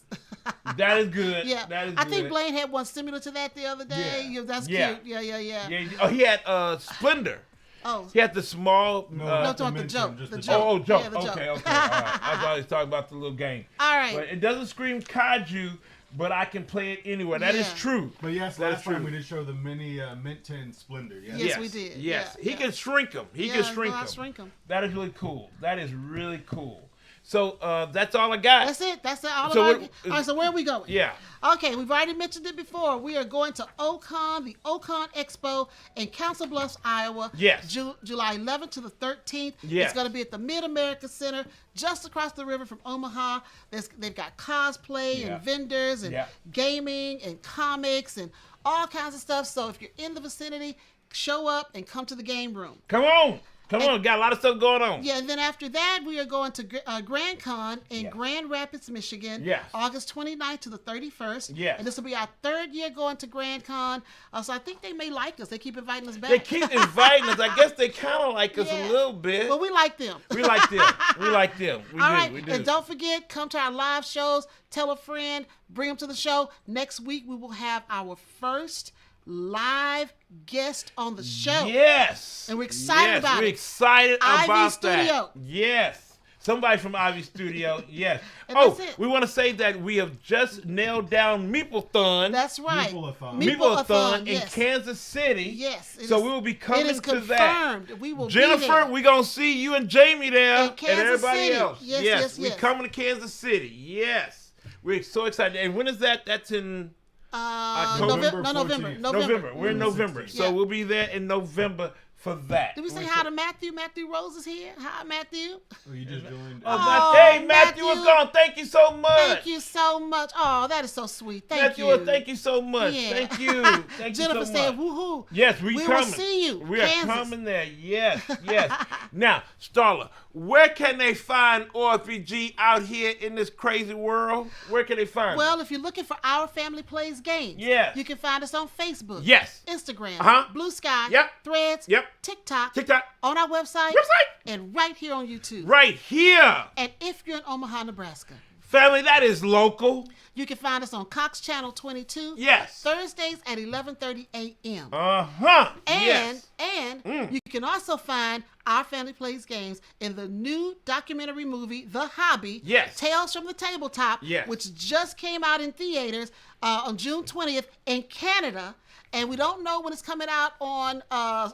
That is good. Yeah. That is I good. think Blaine had one similar to that the other day. Yeah. Yeah, that's Yeah. cute. Yeah. Yeah. Oh, he had Splendor. Oh. He had the small. No, No, not talking to the mention, joke. just The the joke. Oh, joke. Yeah, the Okay. joke. All right. I thought he was talking about the little game. All right. But it doesn't scream kaiju, but I can play it anywhere. That is Yeah. true. But yes, That is last time true. we did show the mini Mint 10 Splendor. Yes. Yes, we did. Yes, Yeah, he yeah. can shrink them. He can shrink I'll them. shrink 'em. That is really cool. That is really cool. So that's all I got. That's it. That's all So about what- All right, so where are we going? Yeah. Okay, we've already mentioned it before. We are going to Ocon, the Ocon Expo in Council Bluffs, Iowa. Yes. July 11th to the 13th. Yes. It's going to be at the Mid-America Center, just across the river from Omaha. They've got cosplay Yeah. and vendors and Yeah. gaming and comics and all kinds of stuff. So if you're in the vicinity, show up and come to the game room. Come on. Got a lot of stuff going on. Yeah, and then after that, we are going to Grand Con in Yes. Grand Rapids, Michigan, Yes. August 29th to the 31st. Yes. And this will be our third year going to Grand Con. So I think they may like us. They keep inviting us back. They keep inviting us. I guess they kind of like us Yeah. a little bit. But we like them. We like them. We like them. We All do. right, We do. and don't forget, come to our live shows. Tell a friend, bring them to the show. Next week, we will have our first live guest on the show. Yes. And we're excited about We're it. excited Ivy about Studio. that. Yes. Somebody from Ivy Studio. Yes. And Oh, that's it. we want to say that we have just nailed down Meeple-thon. That's right. Meeple-a-thon. Meeple-a-thon in yes. Kansas City. Yes. it So is- we will be coming It is to that. confirmed. We will be Jennifer, there. we're going to see you and Jamie there In and Kansas everybody City. else. Yes. We're coming to Kansas City. Yes. We're so excited. And when is that? That's in November. No, November. 14th. November. We're in November. 16th. So Yeah. we'll be there in November for that. Did we say We're hi so- to Matthew? Matthew Rose is here. Hi, Matthew. Oh, you just joined. Oh, Oh, hey, Matthew, what's Matthew. going on? Thank you so much. Thank you so much. Oh, that is so sweet. Thank Matthew, you. thank you so much. Yeah. Thank you. Thank Jennifer you so said, much. woohoo. Yes, we will coming. see you. We are Kansas. coming there. Yes. Now, Starla, where can they find OFPG out here in this crazy world? Where can they find Well, if you're looking for Our Family Plays Games, Yes. you can find us on Facebook, Yes. Instagram, Uh-huh. Blue Sky, Yep. Threads, Yep. TikTok, TikTok, on our website, website, and right here on YouTube. right here. And if you're in Omaha, Nebraska, Family, that is local. you can find us on Cox Channel 22, Yes. Thursdays at 11:30 a.m. Uh-huh. And Yes. you can also find Our Family Plays Games in the new documentary movie, The Hobby, Yes. Tales from the Tabletop, Yes. which just came out in theaters on June 20th in Canada. And we don't know when it's coming out on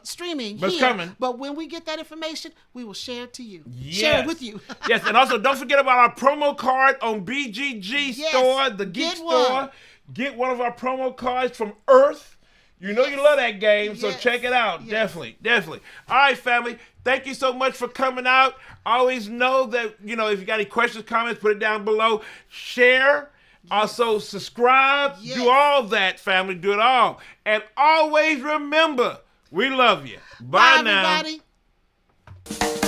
streaming But it's here. coming. But when we get that information, we will share it to you. Yes. Share it with you. Yes, and also don't forget about our promo card on BGG Yes, store, the Geek get store. one. Get one of our promo cards from Earth. You know you love that game, so Yes. check it out. Yes. Definitely. All right, family. Thank you so much for coming out. Always know that, if you got any questions, comments, put it down below. Share. Also, subscribe. Yes. Do all that, family. Do it all. And always remember, we love you. Bye now. Everybody.